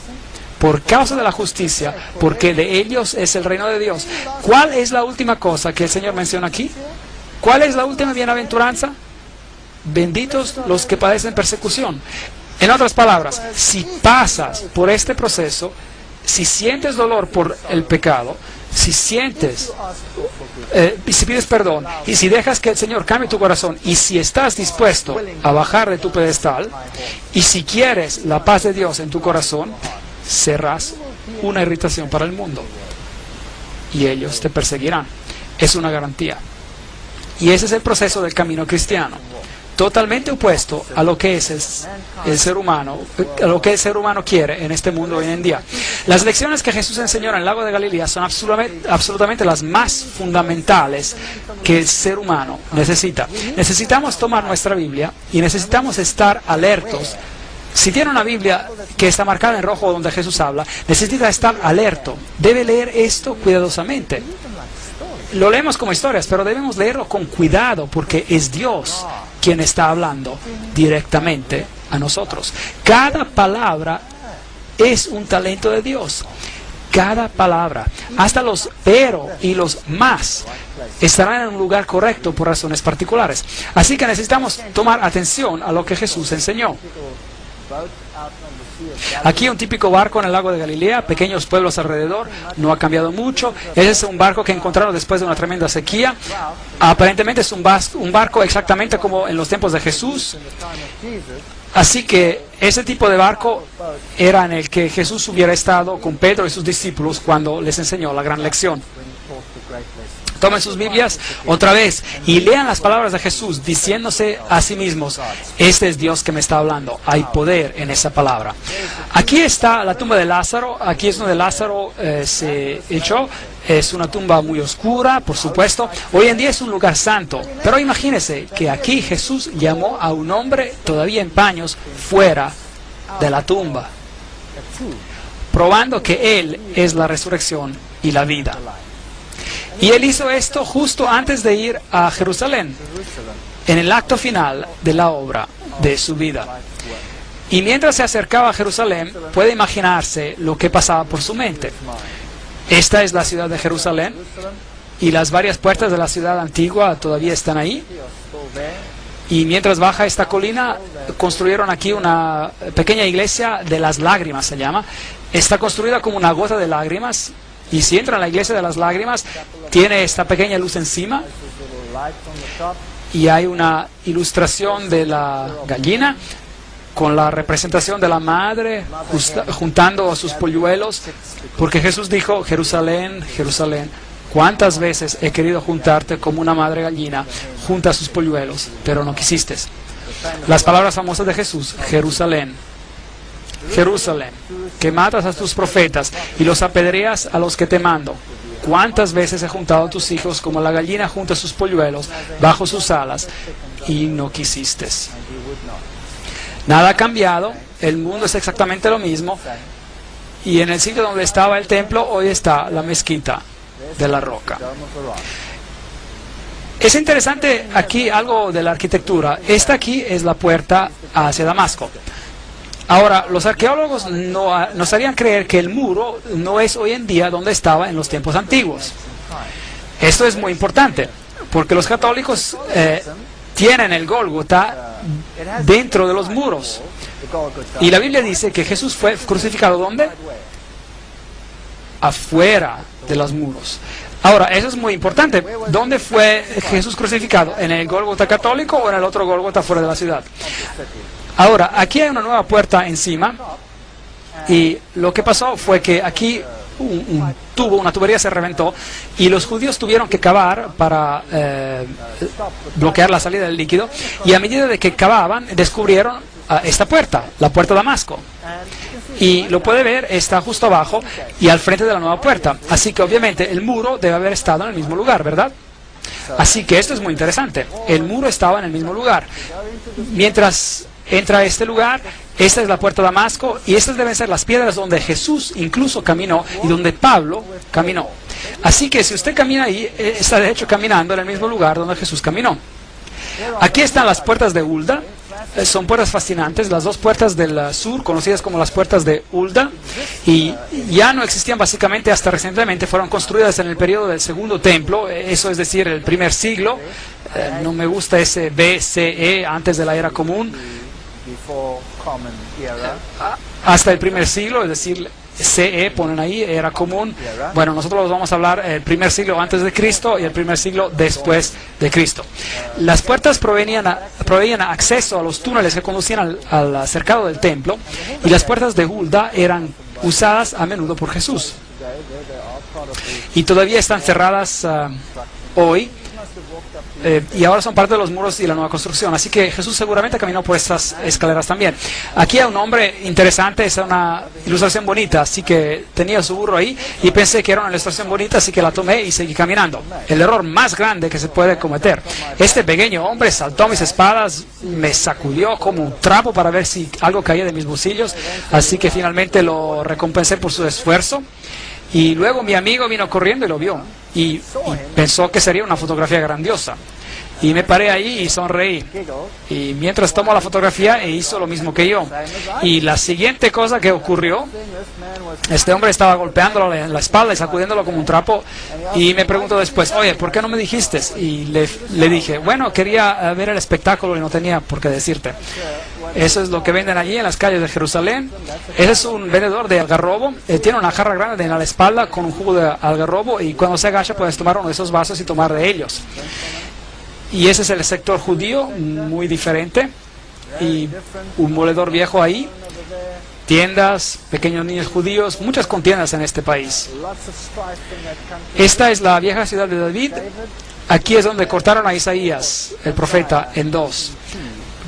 Por causa de la justicia, porque de ellos es el reino de Dios. ¿Cuál es la última cosa que el Señor menciona aquí? ¿Cuál es la última bienaventuranza? Benditos los que padecen persecución. En otras palabras, si pasas por este proceso, si sientes dolor por el pecado, si pides perdón y si dejas que el Señor cambie tu corazón y si estás dispuesto a bajar de tu pedestal y si quieres la paz de Dios en tu corazón, serás una irritación para el mundo y ellos te perseguirán. Es una garantía. Y ese es el proceso del camino cristiano, totalmente opuesto a lo que es el ser humano, a lo que el ser humano quiere en este mundo hoy en día. Las lecciones que Jesús enseñó en el lago de Galilea son absolutamente las más fundamentales que el ser humano necesita. Necesitamos tomar nuestra Biblia y necesitamos estar alertos. Si tiene una Biblia que está marcada en rojo donde Jesús habla, necesita estar alerto. Debe leer esto cuidadosamente. Lo leemos como historias, pero debemos leerlo con cuidado porque es Dios quien está hablando directamente a nosotros. Cada palabra es un talento de Dios. Cada palabra, hasta los pero y los más, estarán en un lugar correcto por razones particulares. Así que necesitamos tomar atención a lo que Jesús enseñó. Aquí un típico barco en el lago de Galilea, pequeños pueblos alrededor, no ha cambiado mucho. Ese es un barco que encontraron después de una tremenda sequía. Aparentemente es un barco exactamente como en los tiempos de Jesús. Así que ese tipo de barco era en el que Jesús hubiera estado con Pedro y sus discípulos cuando les enseñó la gran lección. Tomen sus Biblias otra vez y lean las palabras de Jesús diciéndose a sí mismos, este es Dios que me está hablando, hay poder en esa palabra. Aquí está la tumba de Lázaro, aquí es donde Lázaro se echó, es una tumba muy oscura, por supuesto, hoy en día es un lugar santo, pero imagínense que aquí Jesús llamó a un hombre todavía en paños fuera de la tumba, probando que Él es la resurrección y la vida. Y él hizo esto justo antes de ir a Jerusalén, en el acto final de la obra de su vida. Y mientras se acercaba a Jerusalén, puede imaginarse lo que pasaba por su mente. Esta es la ciudad de Jerusalén, y las varias puertas de la ciudad antigua todavía están ahí. Y mientras baja esta colina, construyeron aquí una pequeña iglesia de las lágrimas, se llama. Está construida como una gota de lágrimas, y si entra en la iglesia de las lágrimas, tiene esta pequeña luz encima, y hay una ilustración de la gallina con la representación de la madre juntando a sus polluelos, porque Jesús dijo: Jerusalén, Jerusalén, cuántas veces he querido juntarte como una madre gallina junta a sus polluelos, pero no quisiste. Las palabras famosas de Jesús: Jerusalén, Jerusalén, que matas a tus profetas y los apedreas a los que te mando. ¿Cuántas veces he juntado a tus hijos como la gallina junta a sus polluelos bajo sus alas y no quisiste? Nada ha cambiado, el mundo es exactamente lo mismo, y en el sitio donde estaba el templo hoy está la mezquita de la roca. Es interesante aquí algo de la arquitectura. Esta aquí es la puerta hacia Damasco. Ahora, los arqueólogos nos harían creer que el muro no es hoy en día donde estaba en los tiempos antiguos. Esto es muy importante, porque los católicos tienen el Gólgota dentro de los muros. Y la Biblia dice que Jesús fue crucificado ¿dónde? Afuera de los muros. Ahora, eso es muy importante. ¿Dónde fue Jesús crucificado? ¿En el Gólgota católico o en el otro Gólgota fuera de la ciudad? Ahora, aquí hay una nueva puerta encima, y lo que pasó fue que aquí una tubería se reventó, y los judíos tuvieron que cavar para bloquear la salida del líquido, y a medida de que cavaban descubrieron esta puerta, la puerta de Damasco, y lo puede ver, está justo abajo y al frente de la nueva puerta, así que obviamente el muro debe haber estado en el mismo lugar, ¿verdad? Así que esto es muy interesante, el muro estaba en el mismo lugar. Mientras entra a este lugar, esta es la puerta de Damasco, y estas deben ser las piedras donde Jesús incluso caminó y donde Pablo caminó. Así que si usted camina ahí, está de hecho caminando en el mismo lugar donde Jesús caminó. Aquí están las puertas de Hulda. Son puertas fascinantes, las dos puertas del sur, conocidas como las puertas de Hulda, y ya no existían básicamente hasta recientemente, fueron construidas en el periodo del segundo templo, eso es decir, el primer siglo. No me gusta ese BCE, antes de la era común, hasta el primer siglo, es decir, CE ponen ahí, era común. Bueno, nosotros vamos a hablar el primer siglo antes de Cristo y el primer siglo después de Cristo. Las puertas proveían acceso a los túneles que conducían al cercado del templo, y las puertas de Hulda eran usadas a menudo por Jesús. Y todavía están cerradas hoy. Y ahora son parte de los muros y la nueva construcción. Así que Jesús seguramente caminó por estas escaleras también. Aquí hay un hombre interesante, es una ilustración bonita, así que tenía su burro ahí y pensé que era una ilustración bonita, así que la tomé y seguí caminando. El error más grande que se puede cometer. Este pequeño hombre saltó a mis espaldas, me sacudió como un trapo para ver si algo caía de mis bolsillos, así que finalmente lo recompensé por su esfuerzo. Y luego mi amigo vino corriendo y lo vio, y pensó que sería una fotografía grandiosa. Y me paré ahí y sonreí. Y mientras tomó la fotografía, hizo lo mismo que yo. Y la siguiente cosa que ocurrió, este hombre estaba golpeándolo en la espalda y sacudiéndolo como un trapo. Y me preguntó después: oye, ¿por qué no me dijiste? Y le dije: bueno, quería ver el espectáculo y no tenía por qué decirte. Eso es lo que venden allí en las calles de Jerusalén. Ese es un vendedor de algarrobo. Tiene una jarra grande en la espalda con un jugo de algarrobo, y cuando se agacha puedes tomar uno de esos vasos y tomar de ellos. Y ese es el sector judío, muy diferente. Y un moledor viejo ahí, tiendas, pequeños niños judíos, muchas contiendas en este país. Esta es la vieja ciudad de David. Aquí es donde cortaron a Isaías, el profeta, en dos.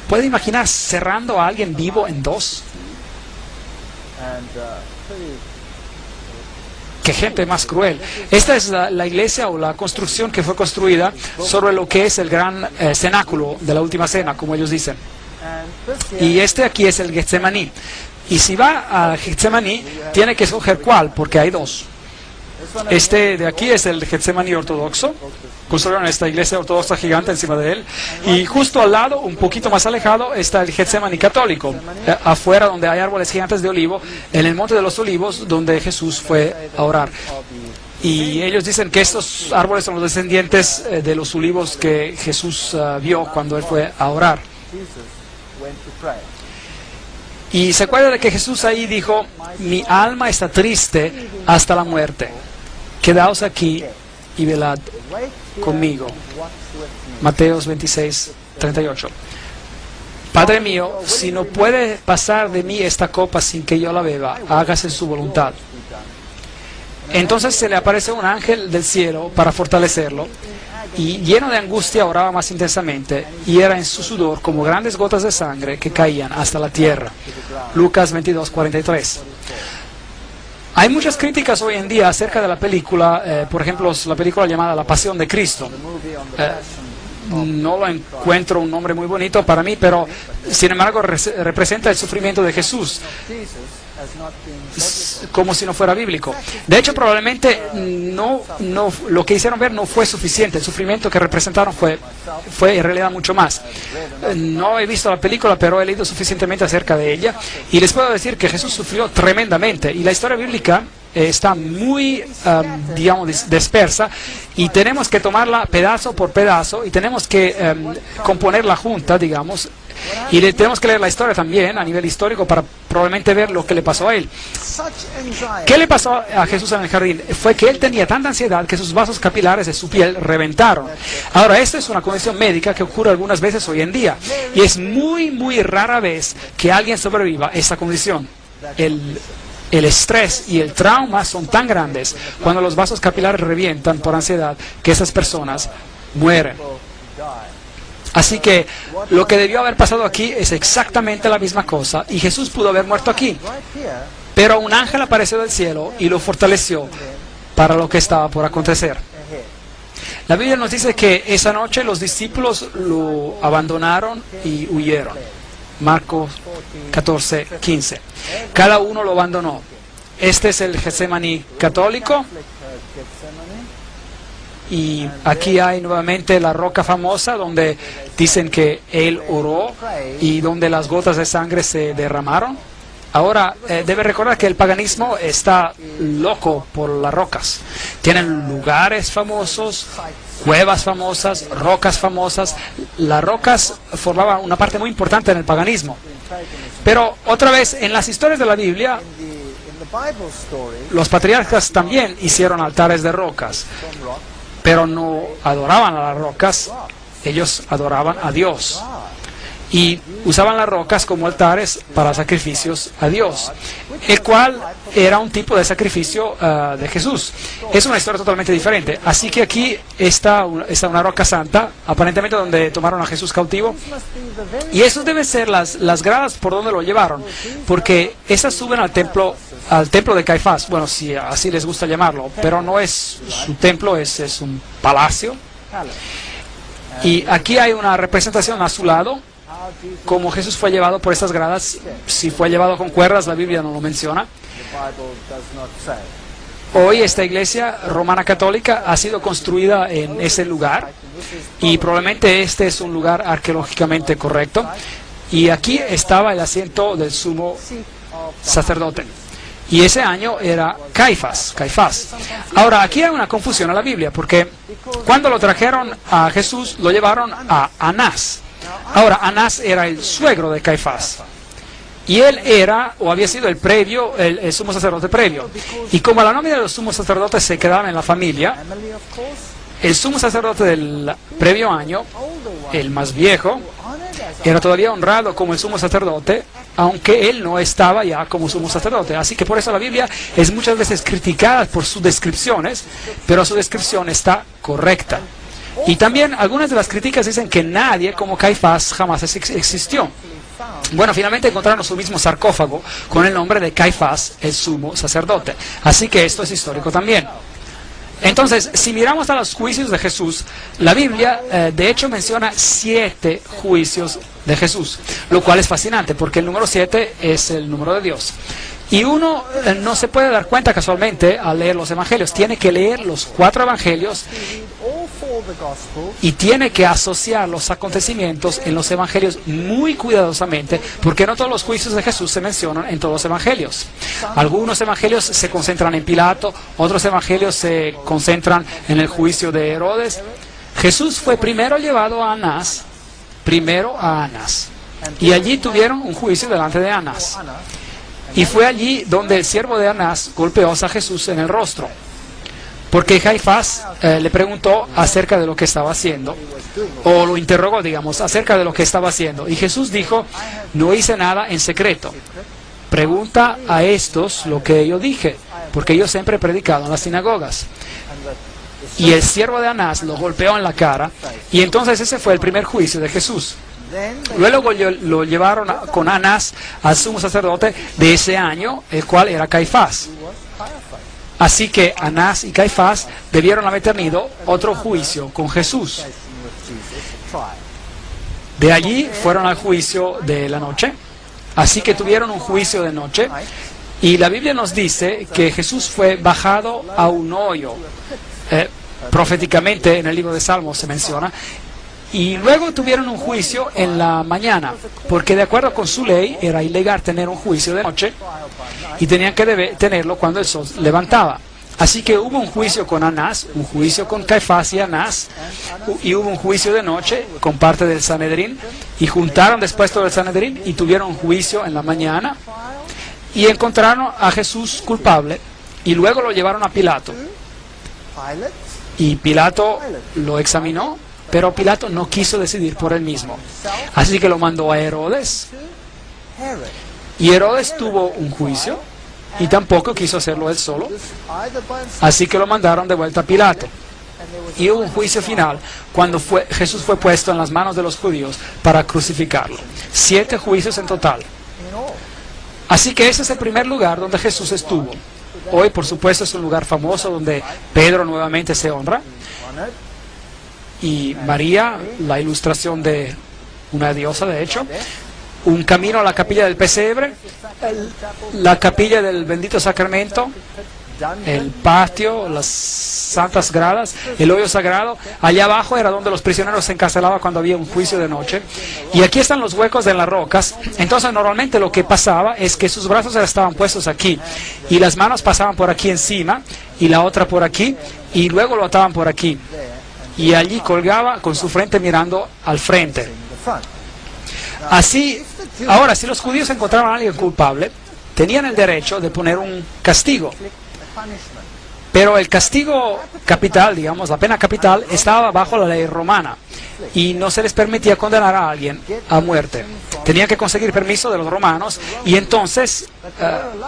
¿Puede imaginar cerrando a alguien vivo en dos? ¡Qué gente más cruel! Esta es la iglesia o la construcción que fue construida sobre lo que es el gran cenáculo de la última cena, como ellos dicen. Y este aquí es el Getsemaní. Y si va a Getsemaní, tiene que escoger cuál, porque hay dos. Este de aquí es el Getsemaní ortodoxo. Construyeron esta iglesia ortodoxa gigante encima de él. Y justo al lado, un poquito más alejado, está el Getsemaní católico. Afuera, donde hay árboles gigantes de olivo, en el Monte de los Olivos, donde Jesús fue a orar. Y ellos dicen que estos árboles son los descendientes de los olivos que Jesús vio cuando él fue a orar. Y se acuerda de que Jesús ahí dijo: mi alma está triste hasta la muerte. Quedaos aquí y velad conmigo. Mateos 26, 38. Padre mío, si no puede pasar de mí esta copa sin que yo la beba, hágase su voluntad. Entonces se le aparece un ángel del cielo para fortalecerlo, y lleno de angustia oraba más intensamente, y era en su sudor como grandes gotas de sangre que caían hasta la tierra. Lucas 22, 43. Hay muchas críticas hoy en día acerca de la película, por ejemplo, la película llamada La Pasión de Cristo. No lo encuentro un nombre muy bonito para mí, pero sin embargo representa el sufrimiento de Jesús como si no fuera bíblico. De hecho, probablemente lo que hicieron ver no fue suficiente. El sufrimiento que representaron fue en realidad mucho más. No he visto la película, pero he leído suficientemente acerca de ella, y les puedo decir que Jesús sufrió tremendamente, y la historia bíblica está muy, digamos, dispersa, y tenemos que tomarla pedazo por pedazo, y tenemos que componerla junta, digamos, y tenemos que leer la historia también a nivel histórico para probablemente ver lo que le pasó a él. ¿Qué le pasó a Jesús en el jardín? Fue que él tenía tanta ansiedad que sus vasos capilares de su piel reventaron. Ahora, esto es una condición médica que ocurre algunas veces hoy en día, y es muy, muy rara vez que alguien sobreviva a esta condición. El estrés y el trauma son tan grandes cuando los vasos capilares revientan por ansiedad que esas personas mueren. Así que lo que debió haber pasado aquí es exactamente la misma cosa, y Jesús pudo haber muerto aquí. Pero un ángel apareció del cielo y lo fortaleció para lo que estaba por acontecer. La Biblia nos dice que esa noche los discípulos lo abandonaron y huyeron. Marcos 14, 15. Cada uno lo abandonó. Este es el Getsemaní católico. Y aquí hay nuevamente la roca famosa donde dicen que él oró y donde las gotas de sangre se derramaron. Ahora, debe recordar que el paganismo está loco por las rocas. Tienen lugares famosos, cuevas famosas, rocas famosas. Las rocas formaban una parte muy importante en el paganismo. Pero otra vez, en las historias de la Biblia, los patriarcas también hicieron altares de rocas, pero no adoraban a las rocas, ellos adoraban a Dios. Y usaban las rocas como altares para sacrificios a Dios, el cual era un tipo de sacrificio de Jesús. Es una historia totalmente diferente. Así que aquí está una roca santa, aparentemente donde tomaron a Jesús cautivo. Y eso deben ser las gradas por donde lo llevaron, porque esas suben al templo de Caifás. Bueno, si así les gusta llamarlo, pero no es su templo, es un palacio. Y aquí hay una representación a su lado, como Jesús fue llevado por estas gradas. Si fue llevado con cuerdas, la Biblia no lo menciona. Hoy esta iglesia romana católica ha sido construida en ese lugar, y probablemente este es un lugar arqueológicamente correcto, y aquí estaba el asiento del sumo sacerdote, y ese año era Caifás. Ahora, aquí hay una confusión en la Biblia, porque cuando lo trajeron a Jesús, lo llevaron a Anás. Ahora, Anás era el suegro de Caifás, y él era, o había sido el sumo sacerdote previo. Y como la nómina de los sumos sacerdotes se quedaba en la familia, el sumo sacerdote del previo año, el más viejo, era todavía honrado como el sumo sacerdote, aunque él no estaba ya como sumo sacerdote. Así que por eso la Biblia es muchas veces criticada por sus descripciones, pero su descripción está correcta. Y también algunas de las críticas dicen que nadie como Caifás jamás existió. Bueno, finalmente encontraron su mismo sarcófago con el nombre de Caifás, el sumo sacerdote. Así que esto es histórico también. Entonces, si miramos a los juicios de Jesús, la Biblia de hecho menciona 7 juicios de Jesús, lo cual es fascinante porque el número 7 es el número de Dios. Y uno no se puede dar cuenta casualmente al leer los evangelios. Tiene que leer los 4 evangelios y tiene que asociar los acontecimientos en los evangelios muy cuidadosamente, porque no todos los juicios de Jesús se mencionan en todos los evangelios. Algunos evangelios se concentran en Pilato, otros evangelios se concentran en el juicio de Herodes. Jesús fue primero llevado a Anás, y allí tuvieron un juicio delante de Anás. Y fue allí donde el siervo de Anás golpeó a Jesús en el rostro, porque Caifás le preguntó acerca de lo que estaba haciendo, o lo interrogó, digamos, acerca de lo que estaba haciendo. Y Jesús dijo: no hice nada en secreto. Pregunta a estos lo que yo dije, porque yo siempre he predicado en las sinagogas. Y el siervo de Anás lo golpeó en la cara, y entonces ese fue el primer juicio de Jesús. Luego lo llevaron con Anás al sumo sacerdote de ese año, el cual era Caifás. Así que Anás y Caifás debieron haber tenido otro juicio con Jesús. De allí fueron al juicio de la noche. Así que tuvieron un juicio de noche. Y la Biblia nos dice que Jesús fue bajado a un hoyo. Proféticamente en el libro de Salmos se menciona. Y luego tuvieron un juicio en la mañana, porque de acuerdo con su ley era ilegal tener un juicio de noche y tenían que tenerlo cuando el sol levantaba. Así que hubo un juicio con Anás, un juicio con Caifás y Anás, y hubo un juicio de noche con parte del Sanedrín, y juntaron después todo el Sanedrín y tuvieron un juicio en la mañana y encontraron a Jesús culpable y luego lo llevaron a Pilato. Y Pilato lo examinó, pero Pilato no quiso decidir por él mismo. Así que lo mandó a Herodes. Y Herodes tuvo un juicio y tampoco quiso hacerlo él solo. Así que lo mandaron de vuelta a Pilato. Y hubo un juicio final cuando Jesús fue puesto en las manos de los judíos para crucificarlo. 7 juicios en total. Así que ese es el primer lugar donde Jesús estuvo. Hoy, por supuesto, es un lugar famoso donde Pedro nuevamente se honra. Y María, la ilustración de una diosa, de hecho. Un camino a la capilla del pesebre, la capilla del bendito sacramento, el patio, las santas gradas, el hoyo sagrado. Allá abajo era donde los prisioneros se encarcelaban cuando había un juicio de noche. Y aquí están los huecos de las rocas. Entonces normalmente lo que pasaba es que sus brazos estaban puestos aquí y las manos pasaban por aquí encima y la otra por aquí y luego lo ataban por aquí. Y allí colgaba con su frente mirando al frente. Así, ahora, si los judíos encontraban a alguien culpable, tenían el derecho de poner un castigo. Pero el castigo capital, digamos, la pena capital, estaba bajo la ley romana y no se les permitía condenar a alguien a muerte. Tenían que conseguir permiso de los romanos y entonces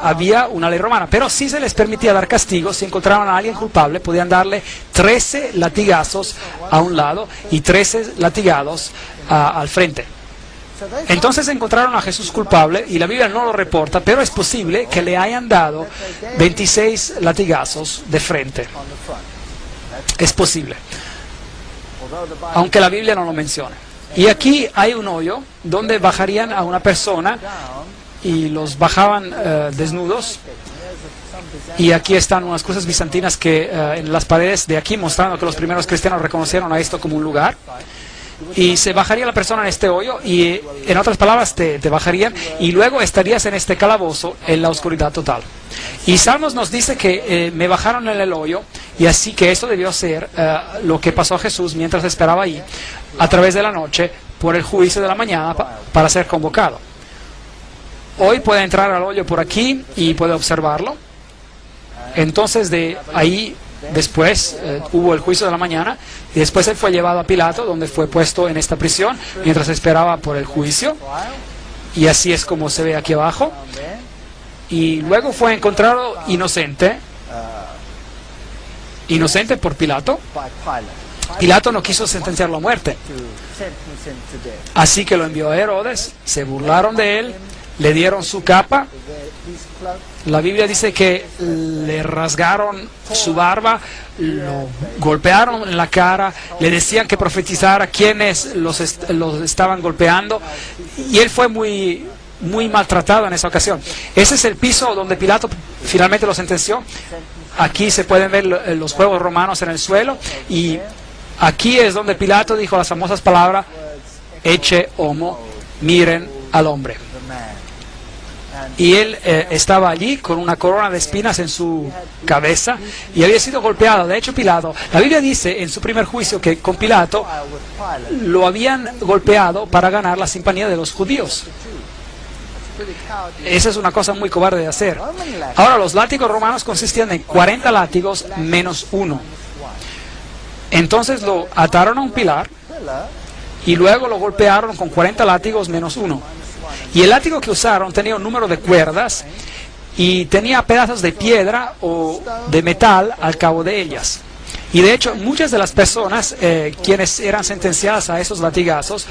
había una ley romana. Pero sí se les permitía dar castigos. Si encontraban a alguien culpable, podían darle 13 latigazos a un lado y 13 latigazos al frente. Entonces encontraron a Jesús culpable y la Biblia no lo reporta, pero es posible que le hayan dado 26 latigazos de frente. Es posible, aunque la Biblia no lo menciona. Y aquí hay un hoyo donde bajarían a una persona y los bajaban desnudos. Y aquí están unas cruces bizantinas que en las paredes de aquí, mostrando que los primeros cristianos reconocieron a esto como un lugar. Y se bajaría la persona en este hoyo y en otras palabras te bajarían y luego estarías en este calabozo en la oscuridad total. Y Salmos nos dice que me bajaron en el hoyo y así que esto debió ser lo que pasó a Jesús mientras esperaba ahí a través de la noche por el juicio de la mañana para ser convocado. Hoy puede entrar al hoyo por aquí y puede observarlo. Entonces de ahí después hubo el juicio de la mañana y después él fue llevado a Pilato, donde fue puesto en esta prisión mientras esperaba por el juicio, y así es como se ve aquí abajo. Y luego fue encontrado inocente por Pilato. Pilato no quiso sentenciarlo a muerte, así que lo envió a Herodes. Se burlaron de él, le dieron su capa. La Biblia dice que le rasgaron su barba, lo golpearon en la cara, le decían que profetizara quiénes los estaban golpeando. Y él fue muy muy maltratado en esa ocasión. Ese es el piso donde Pilato finalmente lo sentenció. Aquí se pueden ver los juegos romanos en el suelo, y aquí es donde Pilato dijo las famosas palabras: Ecce homo, miren al hombre. Y él estaba allí con una corona de espinas en su cabeza y había sido golpeado. De hecho, Pilato, la Biblia dice en su primer juicio que con Pilato lo habían golpeado para ganar la simpatía de los judíos. Esa es una cosa muy cobarde de hacer. Ahora, los látigos romanos consistían en 40 látigos menos uno. Entonces lo ataron a un pilar y luego lo golpearon con 40 látigos menos uno. Y el látigo que usaron tenía un número de cuerdas y tenía pedazos de piedra o de metal al cabo de ellas. Y de hecho, muchas de las personas quienes eran sentenciadas a esos latigazos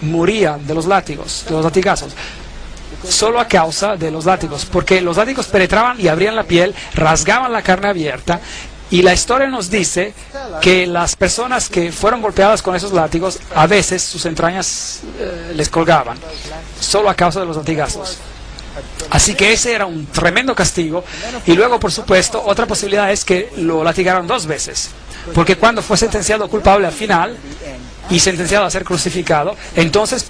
morían de los latigazos, solo a causa de los látigos, porque los látigos penetraban y abrían la piel, rasgaban la carne abierta. Y la historia nos dice que las personas que fueron golpeadas con esos látigos, a veces sus entrañas les colgaban, solo a causa de los latigazos. Así que ese era un tremendo castigo. Y luego, por supuesto, otra posibilidad es que lo latigaron 2 veces. Porque cuando fue sentenciado culpable al final y sentenciado a ser crucificado, entonces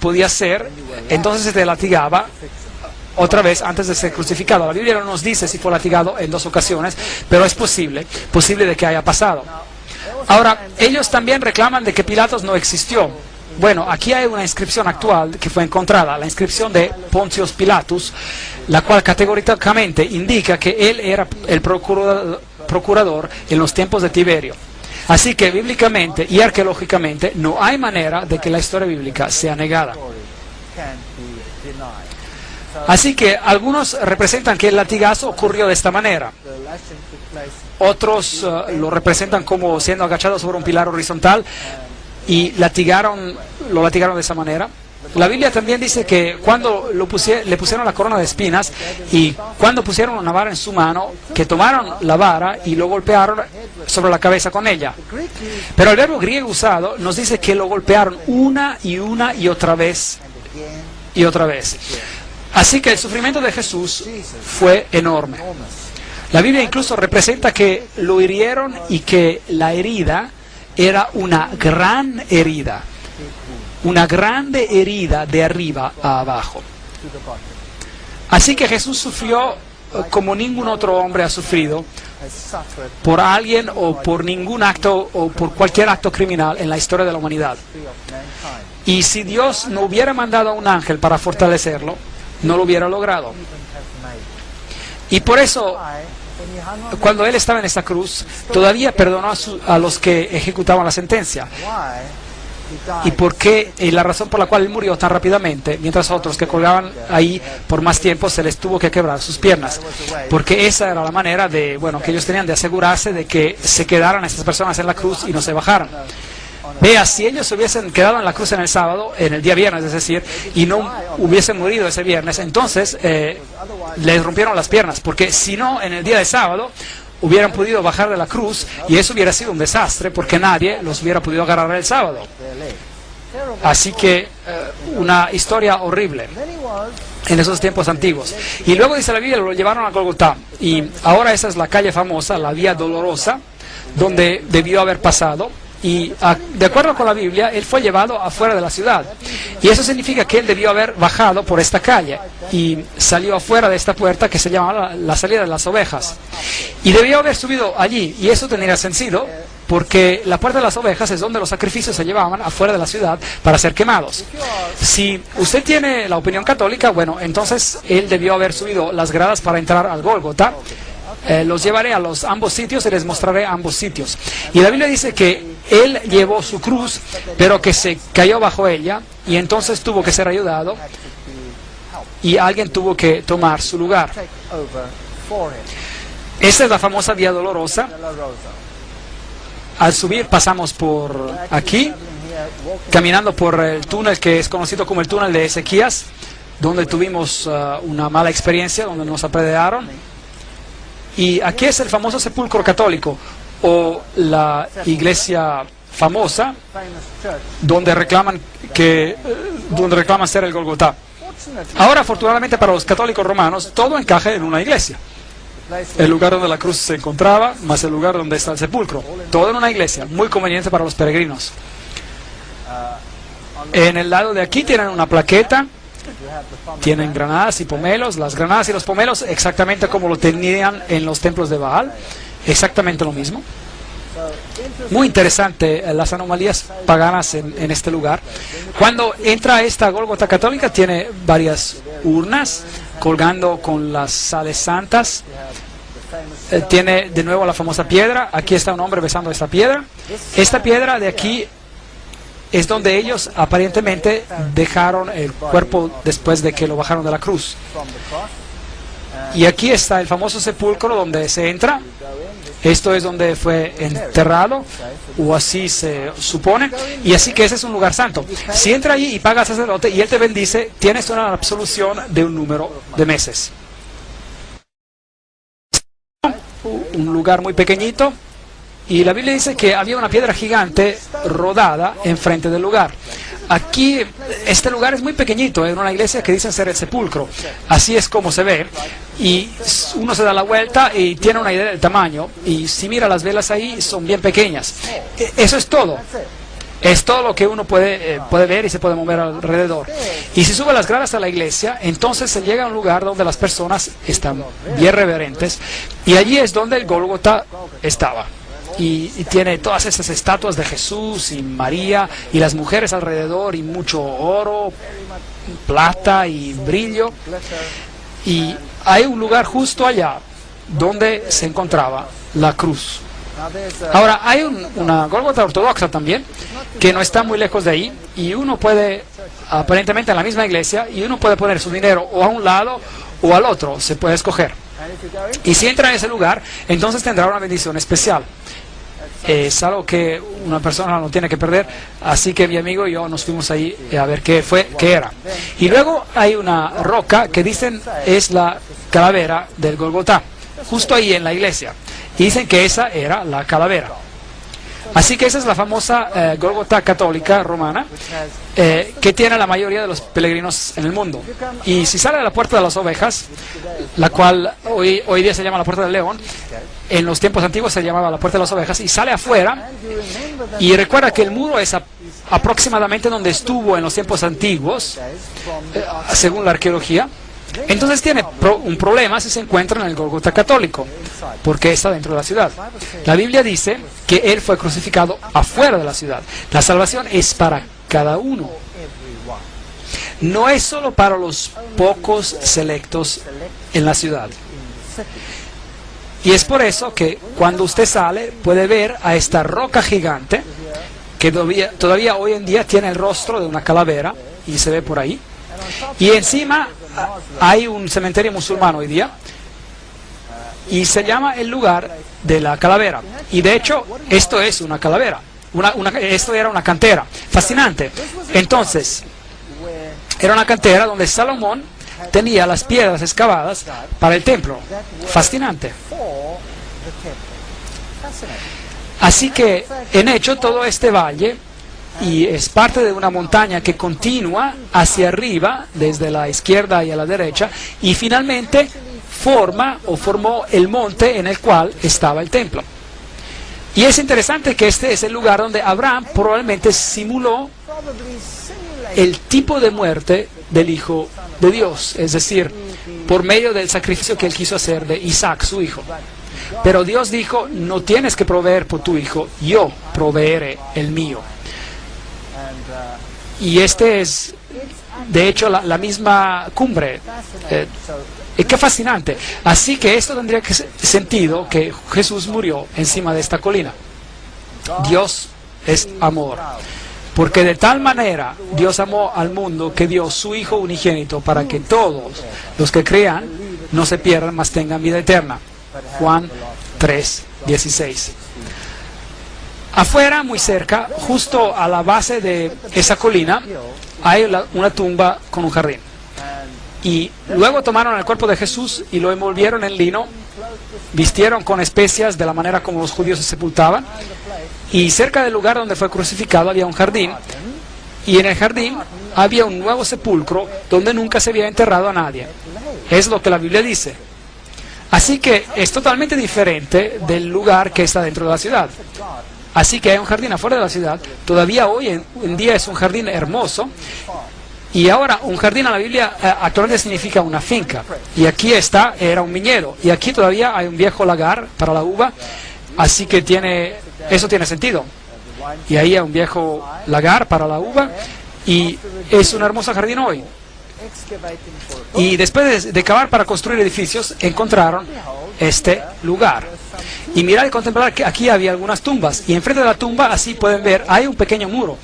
se te latigaba otra vez antes de ser crucificado. La Biblia no nos dice si fue latigado en 2 ocasiones, pero es posible de que haya pasado. Ahora, ellos también reclaman de que Pilatos no existió. Bueno, aquí hay una inscripción actual que fue encontrada, la inscripción de Pontius Pilatus, la cual categóricamente indica que él era el procurador en los tiempos de Tiberio. Así que bíblicamente y arqueológicamente no hay manera de que la historia bíblica sea negada. Así que algunos representan que el latigazo ocurrió de esta manera. Otros lo representan como siendo agachado sobre un pilar horizontal y lo latigaron de esa manera. La Biblia también dice que cuando le pusieron la corona de espinas y cuando pusieron una vara en su mano, que tomaron la vara y lo golpearon sobre la cabeza con ella. Pero el verbo griego usado nos dice que lo golpearon una y otra vez y otra vez. Así que el sufrimiento de Jesús fue enorme. La Biblia incluso representa que lo hirieron y que la herida era una gran herida. Una grande herida de arriba a abajo. Así que Jesús sufrió como ningún otro hombre ha sufrido por alguien o por ningún acto o por cualquier acto criminal en la historia de la humanidad. Y si Dios no hubiera mandado a un ángel para fortalecerlo, no lo hubiera logrado. Y por eso, cuando Él estaba en esa cruz, todavía perdonó a los que ejecutaban la sentencia. ¿Y por qué? La razón por la cual Él murió tan rápidamente, mientras otros que colgaban ahí por más tiempo se les tuvo que quebrar sus piernas. Porque esa era la manera que ellos tenían de asegurarse de que se quedaran esas personas en la cruz y no se bajaran. Vea, si ellos hubiesen quedado en la cruz en el sábado, en el día viernes, es decir, y no hubiesen morido ese viernes, entonces les rompieron las piernas, porque si no, en el día de sábado hubieran podido bajar de la cruz y eso hubiera sido un desastre, porque nadie los hubiera podido agarrar el sábado. Así que una historia horrible en esos tiempos antiguos. Y luego dice la Biblia, lo llevaron a Golgotá, y ahora esa es la calle famosa, la Vía Dolorosa, donde debió haber pasado. Y de acuerdo con la Biblia, Él fue llevado afuera de la ciudad. Y eso significa que Él debió haber bajado por esta calle y salió afuera de esta puerta que se llama la salida de las ovejas. Y debió haber subido allí. Y eso tendría sentido porque la puerta de las ovejas es donde los sacrificios se llevaban afuera de la ciudad para ser quemados. Si usted tiene la opinión católica, bueno, entonces Él debió haber subido las gradas para entrar al Gólgota. Los llevaré a ambos sitios y les mostraré ambos sitios. Y la Biblia dice que Él llevó su cruz, pero que se cayó bajo ella, y entonces tuvo que ser ayudado, y alguien tuvo que tomar su lugar. Esta es la famosa Vía Dolorosa. Al subir pasamos por aquí, caminando por el túnel que es conocido como el túnel de Ezequías, donde tuvimos una mala experiencia, donde nos apedrearon. Y aquí es el famoso sepulcro católico, o la iglesia famosa, donde reclaman ser el Golgotá. Ahora, afortunadamente para los católicos romanos, todo encaja en una iglesia. El lugar donde la cruz se encontraba, más el lugar donde está el sepulcro. Todo en una iglesia, muy conveniente para los peregrinos. En el lado de aquí tienen una plaqueta, tienen granadas y pomelos. Las granadas y los pomelos exactamente como lo tenían en los templos de Baal, exactamente lo mismo. Muy interesante las anomalías paganas en este lugar. Cuando entra a esta Gólgota católica tiene varias urnas colgando con las sales santas. Tiene de nuevo la famosa piedra. Aquí está un hombre besando esta piedra. Esta piedra de aquí es donde ellos aparentemente dejaron el cuerpo después de que lo bajaron de la cruz. Y aquí está el famoso sepulcro donde se entra. Esto es donde fue enterrado, o así se supone, y así que ese es un lugar santo. Si entra allí y paga al sacerdote y él te bendice, tienes una absolución de un número de meses. Un lugar muy pequeñito, y la Biblia dice que había una piedra gigante rodada enfrente del lugar. Aquí, este lugar es muy pequeñito, es una iglesia que dicen ser el sepulcro. Así es como se ve. Y uno se da la vuelta y tiene una idea del tamaño. Y si mira las velas ahí, son bien pequeñas. Eso es todo. Es todo lo que uno puede ver y se puede mover alrededor. Y si sube las gradas a la iglesia, entonces se llega a un lugar donde las personas están bien reverentes. Y allí es donde el Gólgota estaba. Y tiene todas estas estatuas de Jesús y María y las mujeres alrededor y mucho oro, plata y brillo. Y hay un lugar justo allá donde se encontraba la cruz. Ahora, hay una Gólgota ortodoxa también, que no está muy lejos de ahí, y uno puede, aparentemente en la misma iglesia, y uno puede poner su dinero o a un lado o al otro, se puede escoger. Y si entra en ese lugar, entonces tendrá una bendición especial. Es algo que una persona no tiene que perder, así que mi amigo y yo nos fuimos ahí a ver qué era. Y luego hay una roca que dicen es la calavera del Gólgota, justo ahí en la iglesia. Y dicen que esa era la calavera. Así que esa es la famosa Gólgota católica romana que tiene la mayoría de los peregrinos en el mundo. Y si sale de la Puerta de las Ovejas, la cual hoy día se llama la Puerta del León, en los tiempos antiguos se llamaba la Puerta de las Ovejas, y sale afuera, y recuerda que el muro es aproximadamente donde estuvo en los tiempos antiguos, según la arqueología. Entonces tiene un problema si se encuentra en el Gólgota católico, porque está dentro de la ciudad. La Biblia dice que Él fue crucificado afuera de la ciudad. La salvación es para cada uno. No es solo para los pocos selectos en la ciudad. Y es por eso que cuando usted sale puede ver a esta roca gigante que todavía hoy en día tiene el rostro de una calavera y se ve por ahí. Y encima hay un cementerio musulmán hoy día y se llama el lugar de la calavera. Y de hecho esto es una calavera. Esto era una cantera. Fascinante. Entonces, era una cantera donde Salomón tenía las piedras excavadas para el templo. Fascinante. Así que en hecho todo este valle y es parte de una montaña que continúa hacia arriba desde la izquierda y a la derecha y finalmente formó el monte en el cual estaba el templo. Y es interesante que este es el lugar donde Abraham probablemente simuló el tipo de muerte del Hijo de Dios, es decir, por medio del sacrificio que él quiso hacer de Isaac, su hijo. Pero Dios dijo, no tienes que proveer por tu hijo, yo proveeré el mío. Y este es, de hecho, la misma cumbre. Qué fascinante. Así que esto tendría sentido que Jesús murió encima de esta colina. Dios es amor. Porque de tal manera Dios amó al mundo que dio su Hijo unigénito para que todos los que crean no se pierdan, mas tengan vida eterna. Juan 3:16. Afuera, muy cerca, justo a la base de esa colina, hay una tumba con un jardín. Y luego tomaron el cuerpo de Jesús y lo envolvieron en lino, vistieron con especias de la manera como los judíos se sepultaban, y cerca del lugar donde fue crucificado había un jardín, y en el jardín había un nuevo sepulcro donde nunca se había enterrado a nadie. Es lo que la Biblia dice. Así que es totalmente diferente del lugar que está dentro de la ciudad. Así que hay un jardín afuera de la ciudad. Todavía hoy en día es un jardín hermoso. Y ahora un jardín en la Biblia actualmente significa una finca. Y aquí era un viñedo. Y aquí todavía hay un viejo lagar para la uva. Así que eso tiene sentido. Y ahí hay un viejo lagar para la uva. Y es un hermoso jardín hoy. Y después de cavar para construir edificios, encontraron este lugar. Y mirad y contemplar que aquí había algunas tumbas. Y enfrente de la tumba, así pueden ver, hay un pequeño muro.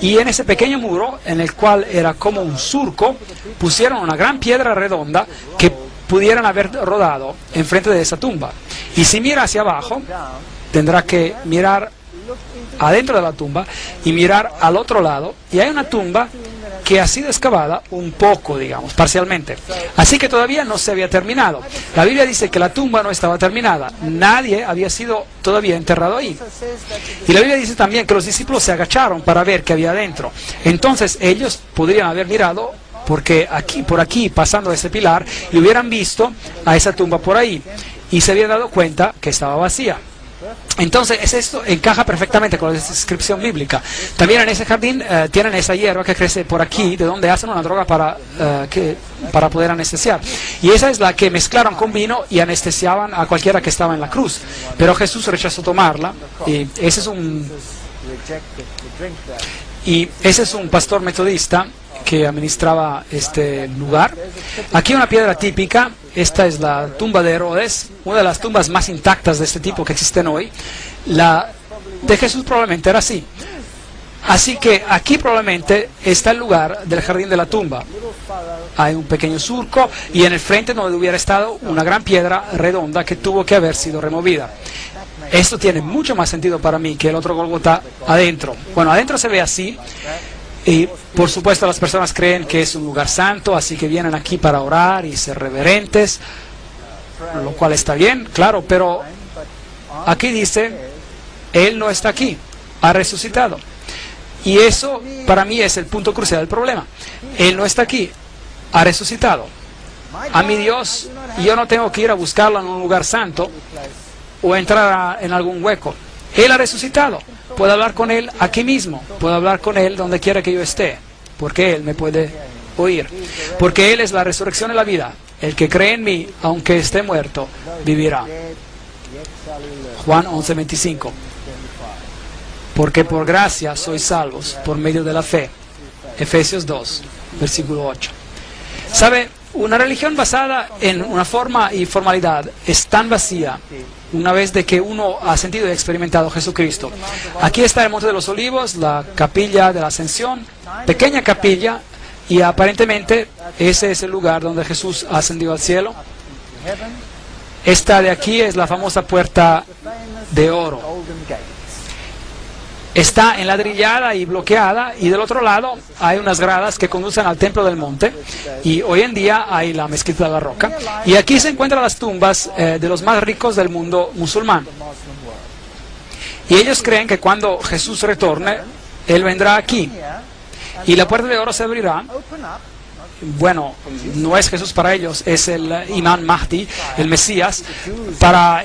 Y en ese pequeño muro, en el cual era como un surco, pusieron una gran piedra redonda que pudieran haber rodado enfrente de esa tumba. Y si mira hacia abajo, tendrá que mirar adentro de la tumba y mirar al otro lado. Y hay una tumba que ha sido excavada un poco, digamos, parcialmente. Así que todavía no se había terminado. La Biblia dice que la tumba no estaba terminada. Nadie había sido todavía enterrado ahí. Y la Biblia dice también que los discípulos se agacharon para ver qué había adentro. Entonces ellos podrían haber mirado por aquí, pasando ese pilar, y hubieran visto a esa tumba por ahí. Y se habían dado cuenta que estaba vacía. Entonces esto encaja perfectamente con la descripción bíblica. También en ese jardín tienen esa hierba que crece por aquí, de donde hacen una droga para poder anestesiar. Y esa es la que mezclaron con vino y anestesiaban a cualquiera que estaba en la cruz. Pero Jesús rechazó tomarla. Y ese es un pastor metodista que administraba este lugar. Aquí una piedra típica. Esta es la tumba de Herodes, una de las tumbas más intactas de este tipo que existen hoy. La de Jesús probablemente era así. Así que aquí probablemente está el lugar del jardín de la tumba. Hay un pequeño surco y en el frente donde hubiera estado una gran piedra redonda que tuvo que haber sido removida. Esto tiene mucho más sentido para mí que el otro Gólgota adentro. Bueno, adentro se ve así. Y por supuesto las personas creen que es un lugar santo, así que vienen aquí para orar y ser reverentes, lo cual está bien, claro, pero aquí dice, Él no está aquí, ha resucitado. Y eso para mí es el punto crucial del problema. Él no está aquí, ha resucitado. A mi Dios, yo no tengo que ir a buscarlo en un lugar santo o entrar en algún hueco. Él ha resucitado. Puedo hablar con Él aquí mismo. Puedo hablar con Él donde quiera que yo esté. Porque Él me puede oír. Porque Él es la resurrección y la vida. El que cree en mí, aunque esté muerto, vivirá. Juan 11:25. Porque por gracia sois salvos por medio de la fe. Efesios 2, versículo 8. ¿Sabe? Una religión basada en una forma y formalidad es tan vacía una vez de que uno ha sentido y experimentado Jesucristo. Aquí está el Monte de los Olivos, la capilla de la Ascensión, pequeña capilla, y aparentemente ese es el lugar donde Jesús ascendió al cielo. Esta de aquí es la famosa puerta de oro. Está enladrillada y bloqueada, y del otro lado hay unas gradas que conducen al templo del monte, y hoy en día hay la mezquita de la roca, y aquí se encuentran las tumbas de los más ricos del mundo musulmán. Y ellos creen que cuando Jesús retorne, Él vendrá aquí, y la puerta de oro se abrirá. Bueno, no es Jesús para ellos, es el Imam Mahdi, el Mesías. Para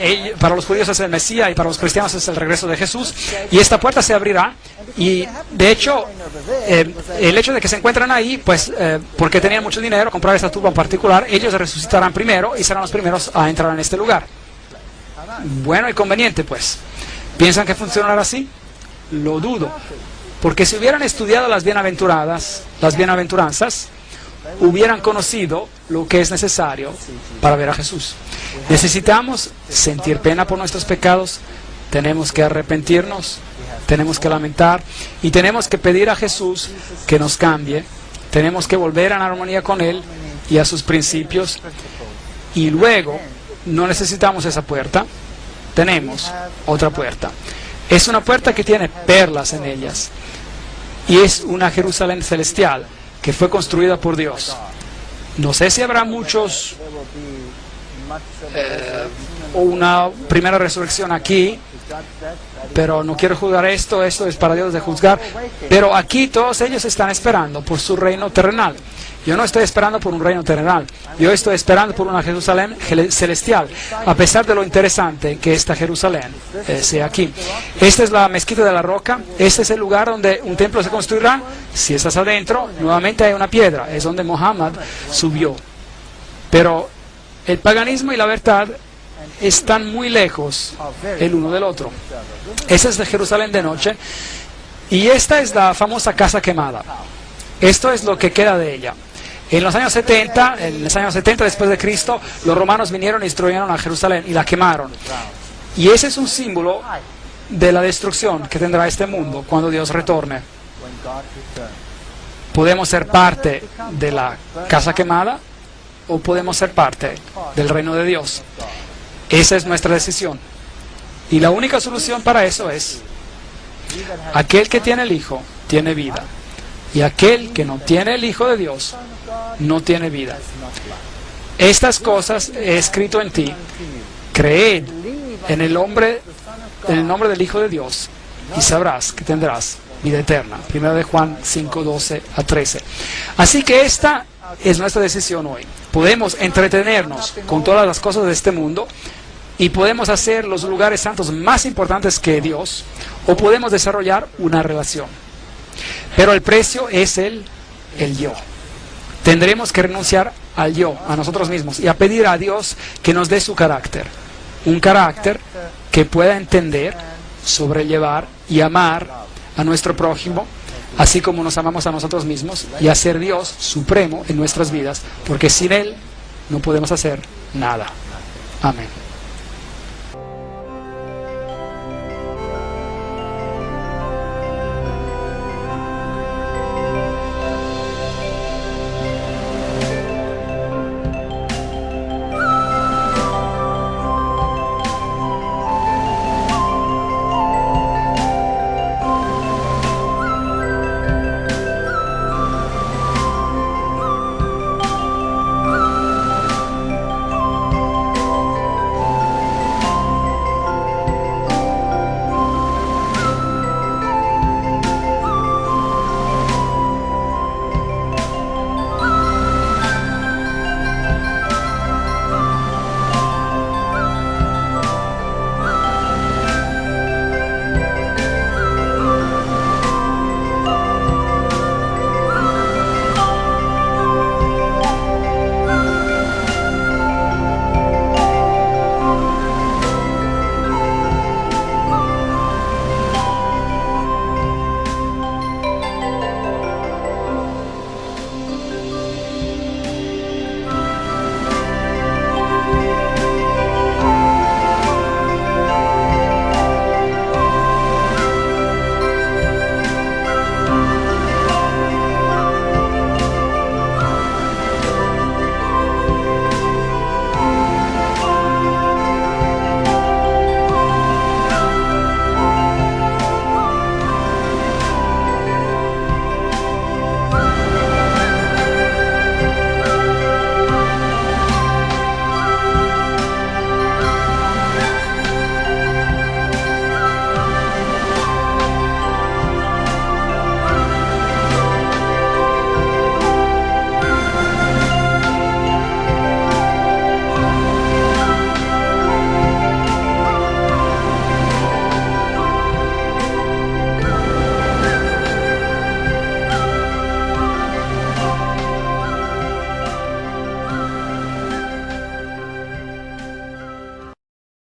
los judíos es el Mesías y para los cristianos es el regreso de Jesús. Y esta puerta se abrirá y de hecho el hecho de que se encuentran ahí, pues porque tenían mucho dinero, comprar esta tumba en particular, ellos resucitarán primero y serán los primeros a entrar en este lugar. Bueno y conveniente, pues. ¿Piensan que funcionará así? Lo dudo. Porque si hubieran estudiado las bienaventuranzas, hubieran conocido lo que es necesario para ver a Jesús. Necesitamos sentir pena por nuestros pecados, tenemos que arrepentirnos, tenemos que lamentar y tenemos que pedir a Jesús que nos cambie, tenemos que volver en armonía con Él y a sus principios, y luego no necesitamos esa puerta, tenemos otra puerta. Es una puerta que tiene perlas en ellas y es una Jerusalén celestial que fue construida por Dios. No sé si habrá muchos o una primera resurrección aquí, pero no quiero juzgar esto es para Dios de juzgar. Pero aquí todos ellos están esperando por su reino terrenal. Yo no estoy esperando por un reino terrenal, yo estoy esperando por una Jerusalén celestial, a pesar de lo interesante que esta Jerusalén sea aquí. Esta es la mezquita de la roca, este es el lugar donde un templo se construirá. Si estás adentro, nuevamente hay una piedra, es donde Mohammed subió. Pero el paganismo y la verdad están muy lejos el uno del otro. Esa es de Jerusalén de noche, y esta es la famosa casa quemada. Esto es lo que queda de ella. En los años 70 después de Cristo, los romanos vinieron y destruyeron a Jerusalén y la quemaron. Y ese es un símbolo de la destrucción que tendrá este mundo cuando Dios retorne. Podemos ser parte de la casa quemada o podemos ser parte del reino de Dios. Esa es nuestra decisión. Y la única solución para eso es: aquel que tiene el Hijo tiene vida, y aquel que no tiene el Hijo de Dios no tiene vida. Estas cosas he escrito en ti. Creed en el nombre del Hijo de Dios y sabrás que tendrás vida eterna. 1 de Juan 5:12-13. Así que esta es nuestra decisión hoy. Podemos entretenernos con todas las cosas de este mundo y podemos hacer los lugares santos más importantes que Dios, o podemos desarrollar una relación. Pero el precio es el yo. Tendremos que renunciar al yo, a nosotros mismos, y a pedir a Dios que nos dé su carácter. Un carácter que pueda entender, sobrellevar y amar a nuestro prójimo, así como nos amamos a nosotros mismos, y hacer Dios supremo en nuestras vidas, porque sin Él no podemos hacer nada. Amén.